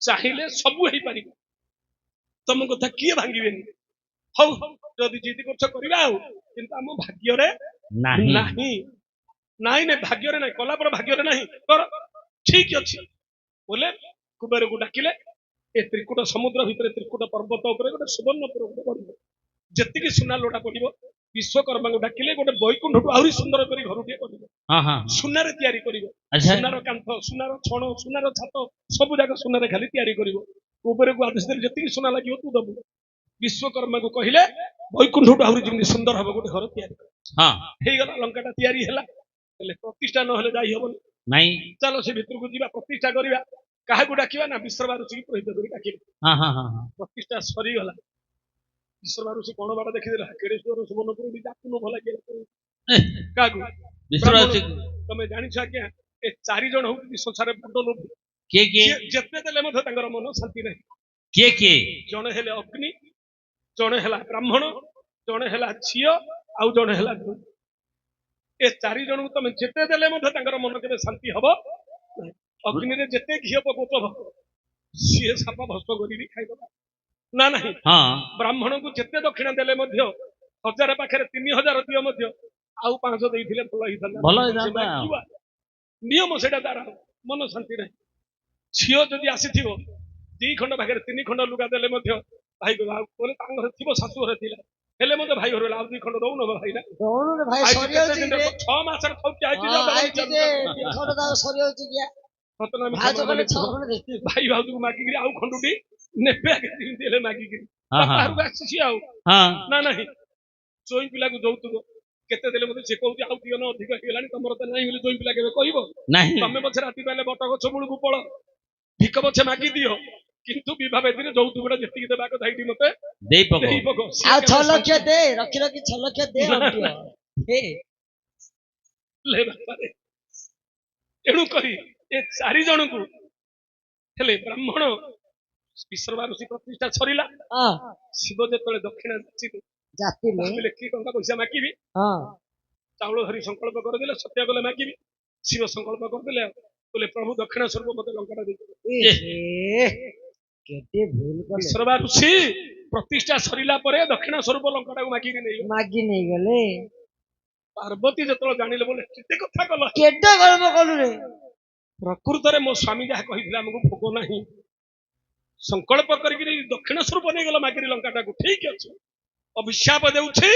ଚାହିଁଲେ ସବୁ ହେଇପାରିବ, ତମ କଥା କିଏ ଭାଙ୍ଗିବେନି। ହଉ ଯଦି ଜିଦି କରୁଛ କରିବା ଆଉ, କିନ୍ତୁ ଆମ ଭାଗ୍ୟରେ नहीं ନାହିଁ। ନାଇଁ ନାଇଁ ଭାଗ୍ୟରେ ନାହିଁ, କଲା ପରେ ଭାଗ୍ୟରେ ନାହିଁ, କର ଠିକ ଅଛି ବୋଲେ କୁବେରକୁ ଡାକିଲେ। ଏ ତ୍ରିକୁଟ ସମୁଦ୍ର ଭିତରେ ତ୍ରିକୁଟ ପର୍ବତ ଉପରେ ଗୋଟେ ସୁବର୍ଣ୍ଣପୁର ଗୋଟେ ପଡିବ, ଯେତିକି ସୁନା ଲୋଟା ପଡିବ ବିଶ୍ୱକର୍ମାଙ୍କୁ ଡାକିଲେ, ଗୋଟେ ବୈକୁଣ୍ଠଠୁ ଆହୁରି ସୁନ୍ଦର କରି ଘରଟିଏ କରିବ, हाँ हाँ ସୁନାରେ ତିଆରି କରିବ। अच्छा ସୁନାର କାନ୍ଥ, ସୁନାର ଛଣ, ସୁନାର ଛାତ, ସବୁ ଯାକ ସୁନାରେ ଖାଲି ତିଆରି କରିବ। କୁବେରକୁ ଆଦେଶ ଦେଲେ ଯେତିକି ସୁନା ଲାଗିବ ତୁ ଦବୁ। ବିଶ୍ୱକର୍ମାକୁ କହିଲେ ବୈକୁଣ୍ଠଠୁ ଆହୁରି ଯେମିତି ସୁନ୍ଦର ହବ ଗୋଟେ ଘର ତିଆରି କର। हाँ ହେଇଗଲା, ଲଙ୍କାଟା ତିଆରି ହେଲା। ହେଲେ ପ୍ରତିଷ୍ଠା ନହେଲେ ଯାଇ ହବନି। नहीं ଚାଲ ସେ ଭିତରକୁ ଯିବା, ପ୍ରତିଷ୍ଠା କରିବା। କାହାକୁ ଡାକିବା ନା ବିଶ୍ରବା ଋଷିକି ପୁରୋହିତ କରି ଡାକିବା। हाँ हाँ हाँ हाँ ପ୍ରତିଷ୍ଠା ସରିଗଲା, ବିଶ୍ରବା ଋଷି କଣ ବାଟ ଦେଖିଦେଲା, କେଡେଶ୍ୱର ସୁବର୍ଣ୍ଣପୁର ବି ଡାକୁନ ଭଲ ए, କାହାକୁ? विश्वराज ତମେ ଜାଣିଛ ଆଜ୍ଞା, ଏ 4 ଜଣ ହଉଛନ୍ତି ସଂସାରରେ ବଡ ଲୋଭୀ। के ଯେତେ ଦେଲେ ମଧ୍ୟ ତାଙ୍କର ମନ ଶାନ୍ତି ନାହିଁ। के ଜଣେ ହେଲେ ଅଗ୍ନି, ଜଣେ ହେଲା ବ୍ରାହ୍ମଣ, ଜଣେ ହେଲା ଝିଅ, ଆଉ ଜଣେ ହେଲା ଗୁରୁ। ଏ 4 ଜଣଙ୍କୁ ତମେ ଯେତେ ଦେଲେ ମଧ୍ୟ ତାଙ୍କର ମନ କେବେ ଶାନ୍ତି ହବ ନାହିଁ। ଅଗ୍ନିରେ ଯେତେ ଘିଅ ପକଉଛ ସିଏ ସାପ ଭସ୍ମ କରିକି ଖାଇଦବ, ନା ନାହିଁ। हाँ ବ୍ରାହ୍ମଣଙ୍କୁ ଯେତେ ଦକ୍ଷିଣା ଦେଲେ ମଧ୍ୟ, 1000 ପାଖରେ 3000 ଦିଅ ମଧ୍ୟ ଆଉ 500 ଦେଇଥିଲେ ଭଲ ହେଇଥାନ୍ତା। ଭଲ ସେ ହେଇଥାନ୍ତା। ମାଗିବା ନିୟମ ସେଇଟା, ତାର ମନ ଶାନ୍ତି ନାହିଁ। ଝିଅ ଯଦି ଆସିଥିବ 2 ଖଣ୍ଡ ପାଖରେ 3 ଖଣ୍ଡ ଲୁଗା ଦେଲେ ମଧ୍ୟ ଭାଇ କହିଲେ ତାଙ୍କ ଘରେ ଥିବ, ଶାଶୁ ଘରେ ଥିଲା, ହେଲେ ମଧ୍ୟ ଭାଇ ଘର ଆଉ 2 ଖଣ୍ଡ ଦଉନ ଭାଇ ନା। ଦଉନୁ ଭାଇ, ଆଜି ସରିଯାଉଛି କେତେ ଦିନରେ 6 ମାସରେ ଥଉଛି ଆଇଛି ହଁ, ଆଇଛି ଯେ 3 ଖଣ୍ଡ ତାର ସରିଯାଉଛି କିଆ। ଭାଉଜ କହିଲେ 6 ଖଣ୍ଡ ଦେଇଛି। ଭାଇ ଭାଉଜକୁ ମାଗିକିରି ଆଉ ଖଣ୍ଡୁଟି ନେବେ ଆଗେ, ଯେମିତି ହେଲେ ମାଗିକିରି हाँ हाँ ବାହାରକୁ ଆସିଛି ଆଉ, हाँ ନା ନାହିଁ। ଚୋଇ ପିଲାକୁ ଯୌତୁକ କେତେ ଦେଲେ ମଧ୍ୟ ସେ କହୁଛି ଆଉ ଦିଅନ ଅଧିକ ହେଇଗଲାଣି, ତମର ତ ନାହିଁ ବୋଲି ଚୋଇ ପିଲା କେବେ କହିବ? नहीं ତମେ ପଛେ ରାତି ପାଇଲେ ବଟ ଗଛ ମୂଳକୁ ପଳ, ଭିକ ପଛେ ମାଗି ଦିଅ, କିନ୍ତୁ ବିବାହ ବେଦୀରେ ଯୌତୁକଟା ଯେତିକି ଦେବା କଥା ଏଇଠି ମତେ दे पको ଦେଇ ପକ। ସିଏ ଆଉ କେବେ 6 ଲକ୍ଷ ଶାନ୍ତି ଦେ, ରଖି ରଖି 6 ଲକ୍ଷ ଦେ ନା, ଅଣ୍ଟିବ। ହେ ହେଲେ ବାପାରେ, ତେଣୁ କରି ଏ 4 ଜଣଙ୍କୁ ହେଲେ ବ୍ରାହ୍ମଣ ବିଶ୍ରବା ଋଷି ପ୍ରତିଷ୍ଠା ସରିଲା। ହଁ ଶିବ ଯେତେବେଳେ ଦକ୍ଷିଣା ଯାଚିଲେ, ଜାତିଲେ ଭାବିଲେ କି ଟଙ୍କା ପଇସା ମାଗିବି, ହଁ ଚାଉଳ ଧରି ସଂକଳ୍ପ କରିଦେଲେ, ସତ୍ୟ କଲେ ମାଗିବି। ଶିବ ସଂକଳ୍ପ କରିଦେଲେ, କହିଲେ ପ୍ରଭୁ ଦକ୍ଷିଣା ସ୍ୱରୂପ ମତେ ଲଙ୍କାଟା ଦେଇଦେଲେ। ଏ କେତେ ଭୁଲ କଲେ, ବିଶ୍ରବା ଋଷି ପ୍ରତିଷ୍ଠା ସରିଲା ପରେ ଦକ୍ଷିଣା ସ୍ୱରୂପ ଲଙ୍କାଟାକୁ ମାଗିକି ନେଇଗଲେ। ମାଗି ନେଇଗଲେ। ପାର୍ବତୀ ଯେତେବେଳେ ଜାଣିଲେ, ବୋଲେ କେତେ କଥା କଲ, କେତେ ଗର୍ବ କଲୁ ରେ। ପ୍ରକୃତରେ ମୋ ସ୍ୱାମୀ ଯାହା କହିଥିଲେ ଆମକୁ ଭୋଗ ନାହିଁ, ସଂକଳ୍ପ କରିକି ଦକ୍ଷିଣ ସ୍ୱରୂପ ନେଇଗଲ ମାଗିରି ଲଙ୍କାଟାକୁ, ଠିକ ଅଛି, ଅଭିଶାପ ଦେଉଛି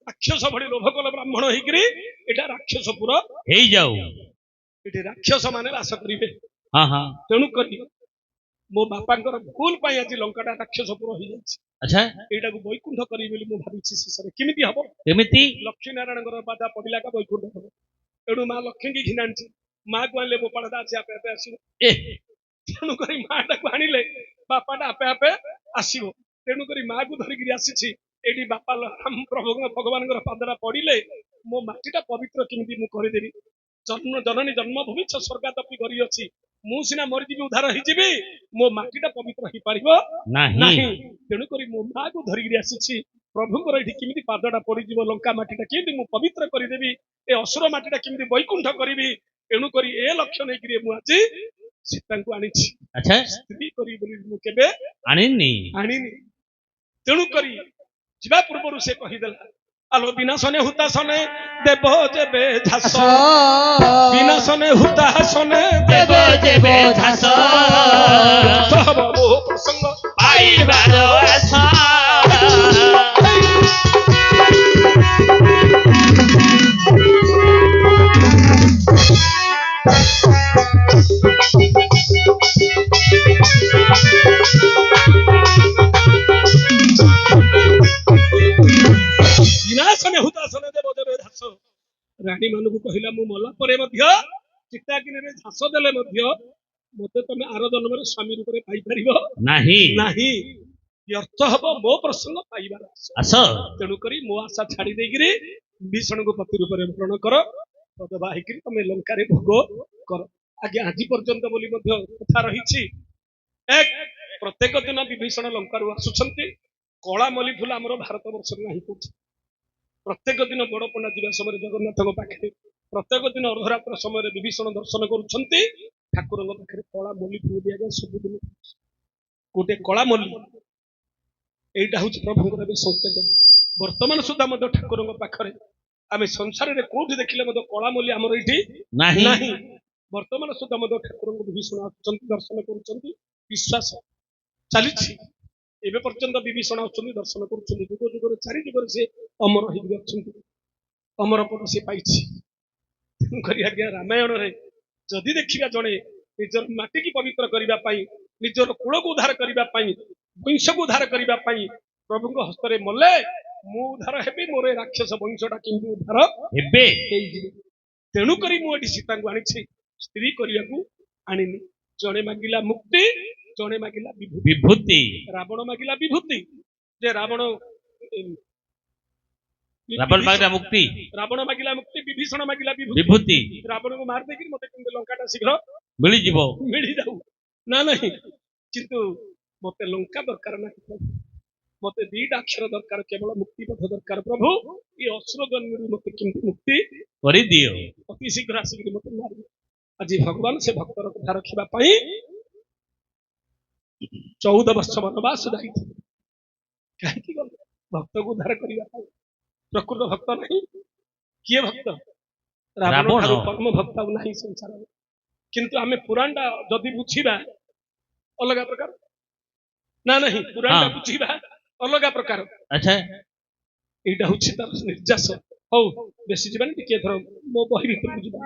ରାକ୍ଷସ ଭଳି ଲୋଭ କଲେ ବ୍ରାହ୍ମଣ ହେଇକିରି ଏଟା ରାକ୍ଷସପୁର, ହେଇଯାଉ। ଏଠି ରାକ୍ଷସ ମାନେ ବାସ କରିବେ। ହଁ ହଁ। ତେଣୁ କରି ମୋ ବାପାଙ୍କର ଭୁଲ ପାଇଁ ଆଜି ଲଙ୍କାଟା ରାକ୍ଷସପୁର ହେଇଯାଇଛି। ଆଚ୍ଛା ଏଇଟାକୁ ବୈକୁଣ୍ଠ କରିବି ବୋଲି ମୁଁ ଭାବିଛି। ଶେଷରେ କେମିତି ହବ? କେମିତି? ଲକ୍ଷ୍ମୀ ନାରାୟଣଙ୍କର ବାଧା ପଡିଲା କା ବୈକୁଣ୍ଠ ହବ। ତେଣୁ ମା ଲକ୍ଷ୍ମୀକି ଘିନା ଆଣିଛି। ମାକୁ ଆଣିଲେ ଗୋପାଳଟା ଆଜି ଆପେ ଆପେ ଆସିବ। ଏ ତେଣୁକରି ମାଟାକୁ ଆଣିଲେ ବାପାଟା ଆପେ ଆପେ ଆସିବ। ତେଣୁକରି ମାକୁ ଧରିକିରି ଆସିଛି। ଏଠି ବାପା ଭଗବାନଙ୍କର ପାଦଟା ପଡିଲେ ମୋ ମାଟିଟା ପବିତ୍ର କେମିତି ମୁଁ କରିଦେବି। ଜନନୀ ଜନ୍ମଭୂମିଛ ସ୍ୱର୍ଗାଦପି କରି ଅଛି। ମୁଁ ସିନା ମରିଯିବି, ଉଦ୍ଧାର ହେଇଯିବି, ମୋ ମାଟିଟା ପବିତ୍ର ହେଇପାରିବ ନାହିଁ। ତେଣୁକରି ମୋ ମାକୁ ଧରିକିରି ଆସିଛି। ପ୍ରଭୁଙ୍କର ଏଠି କେମିତି ପାଦଟା ପଡିଯିବ, ଲଙ୍କା ମାଟିଟା କେମିତି ମୁଁ ପବିତ୍ର କରିଦେବି, ଏ ଅସୁର ମାଟିଟା କେମିତି ବୈକୁଣ୍ଠ କରିବି। ତେଣୁକରି ଏ ଲକ୍ଷ୍ୟ ନେଇକିରି ମୁଁ ଆଜି ସୀତାଙ୍କୁ ଆଣିଛି। ଆଚ୍ଛା ସ୍ତ୍ରୀ କରିବି ବୋଲି ମୁଁ କେବେ ଆଣିନି। ଆଣିନି। ତେଣୁକରି ଯିବା ପୂର୍ବରୁ ସେ କହିଦେଲା, ଆଲୋ ବିନାଶନେ ହୁତାଶନେ ଦେବ ଯେବେ ଝାସ, ବିନାଶନେ ହୁତାଶନେ ଦେବ ଯେବେ ଝାସ, ହବ ମୋ ପ୍ରସଙ୍ଗ ପାଇବାର ଆଶା। ବିନାଶନେ ହୁତାଶନେ ଦେବ ଯେବେ ଝାସ। ରାଣୀ ମାନଙ୍କୁ କହିଲା, ମୁଁ ମଲା ପରେ ମଧ୍ୟ ଚିତାକିନିରେ ଝାସ ଦେଲେ ମଧ୍ୟ ମତେ ତମେ ଆର ଜନ୍ମରେ ସ୍ୱାମୀ ରୂପରେ ପାଇପାରିବ ନାହିଁ ନାହିଁ। ବ୍ୟର୍ଥ ହବ ମୋ ପ୍ରସଙ୍ଗ ପାଇବାର ଆଶା। ଆସ। ତେଣୁକରି ମୋ ଆଶା ଛାଡି ଦେଇକିରି ବିଭୀଷଣଙ୍କୁ ପତି ରୂପରେ ବରଣ କର, ପଦବା ହେଇକିରି ତମେ ଲଙ୍କାରେ ଭୋଗ କର। ଆଜ୍ଞା ଆଜି ପର୍ଯ୍ୟନ୍ତ ବୋଲି ମଧ୍ୟ କଥା ରହିଛି। ପ୍ରତ୍ୟେକ ଦିନ ବିଭୀଷଣ ଲଙ୍କାରୁ ଆସୁଛନ୍ତି। କଳା ମଲ୍ଲି ଫୁଲ ଆମର ଭାରତ ବର୍ଷରେ ନାହିଁ କୋଉଠି। ପ୍ରତ୍ୟେକ ଦିନ ବଡ ପଣ୍ଡା ଯିବା ସମୟରେ ଜଗନ୍ନାଥଙ୍କ ପାଖରେ ପ୍ରତ୍ୟେକ ଦିନ ଅର୍ଦ୍ଧରାତ୍ର ସମୟରେ ବିଭୀଷଣ ଦର୍ଶନ କରୁଛନ୍ତି। ଠାକୁରଙ୍କ ପାଖରେ କଳା ମଲ୍ଲି ଫୁଲ ଦିଆଯାଏ ସବୁଦିନ। ଗୋଟେ କଳା ମଲ୍ଲି, ଏଇଟା ହଉଛି ପ୍ରଭୁଙ୍କର ଏବେ ସଂକେତ। ବର୍ତ୍ତମାନ ସୁଦ୍ଧା ମଧ୍ୟ ଠାକୁରଙ୍କ ପାଖରେ ଆମେ ସଂସାରରେ କୋଉଠି ଦେଖିଲେ ମଧ୍ୟ କଳା ମଲ୍ଲି ଆମର ଏଇଠି ନାହିଁ। ବର୍ତ୍ତମାନ ସୁଦ୍ଧା ମଧ୍ୟ ଠାକୁରଙ୍କୁ ବିଭୀଷଣ ଆସୁଛନ୍ତି, ଦର୍ଶନ କରୁଛନ୍ତି, ବିଶ୍ୱାସ ଚାଲିଛି। ଏବେ ପର୍ଯ୍ୟନ୍ତ ବିଭୀଷଣ ଆସୁଛନ୍ତି, ଦର୍ଶନ କରୁଛନ୍ତି। ଯୁଗ ଯୁଗରେ 4 ଯୁଗରେ ସେ ଅମର ହେଇକି ଅଛନ୍ତି। ଅମର ପଦ ସେ ପାଇଛି। ତେଣୁକରି ଆଜ୍ଞା ରାମାୟଣରେ ଯଦି ଦେଖିବା, ଜଣେ ନିଜର ମାଟିକି ପବିତ୍ର କରିବା ପାଇଁ, ନିଜର କୁଳକୁ ଉଦ୍ଧାର କରିବା ପାଇଁ, ବଂଶକୁ ଉଦ୍ଧାର କରିବା ପାଇଁ ପ୍ରଭୁଙ୍କ ହସ୍ତରେ ମଲେ ମୁଁ ଉଦ୍ଧାର ହେବି, ମୋର ଏ ରାକ୍ଷସ ବଂଶଟା କେମିତି ଉଦ୍ଧାର ଏବେ ହେଇଯିବ। ତେଣୁକରି ମୁଁ ଏଠି ସୀତାଙ୍କୁ ଆଣିଛି, ସ୍ତ୍ରୀ କରିବାକୁ ଆଣିନି। ଜଣେ ମାଗିଲା ମୁକ୍ତି, ଜଣେ ମାଗିଲା ବିଭୂତି। ବିଭୂତି। ରାବଣ ମାଗିଲା ବିଭୂତି, ଯେ ରାବଣ ମାଗିଲା ମୁକ୍ତି, ରାବଣ ମାଗିଲା ମୁକ୍ତି, ବିଭୀଷଣ ମାଗିଲା ବିଭୂତି। ରାବଣକୁ ମାରି ଦେଇକିରି ମତେ କେମିତି ଲଙ୍କାଟା ଶୀଘ୍ର ମିଳିଯିବ। ମିଳିଯାଉ ନା ନାହିଁ। କିନ୍ତୁ ମତେ ଲଙ୍କା ଦରକାର ନାହିଁ ପ୍ରଭୁ, ମତେ 2ଟା ଅକ୍ଷର ଦରକାର, କେବଳ ମୁକ୍ତି ପଥ ଦରକାର। ପ୍ରଭୁ ଏ ଅସୁର ଜନ୍ମରୁ ମତେ କେମିତି ମୁକ୍ତି କରିଦିଅ। ଅତି ଶୀଘ୍ର ଆସିକିରି ମତେ ମାରିବ। ଆଜି ଭଗବାନ ସେ ଭକ୍ତର କଥା ରଖିବା ପାଇଁ 14 ବର୍ଷ ବନବାସ ଯାଇଥିଲେ। କାହିଁକି ଗଲେ? ଭକ୍ତକୁ ଉଦ୍ଧାର କରିବା ପାଇଁ। ପ୍ରକୃତ ଭକ୍ତ ନାହିଁ। କିଏ ଭକ୍ତ? ରାବଣ ଠାରୁ ପରମ ଭକ୍ତ ଆଉ ନାହିଁ ସଂସାରରେ। କିନ୍ତୁ ଆମେ ପୁରାଣଟା ଯଦି ବୁଝିବା ଅଲଗା ପ୍ରକାର, ନା ନାହିଁ? ପୁରାଣଟା ବୁଝିବା ଅଲଗା ପ୍ରକାର। ଆଚ୍ଛା ଏଇଟା ହଉଛି ତାର ନିର୍ଯାସ। ହଉ ବେଶୀ ଯିବାନି, ଟିକେ ଏଥର ମୋ ବହି ଭିତରକୁ ଯିବା।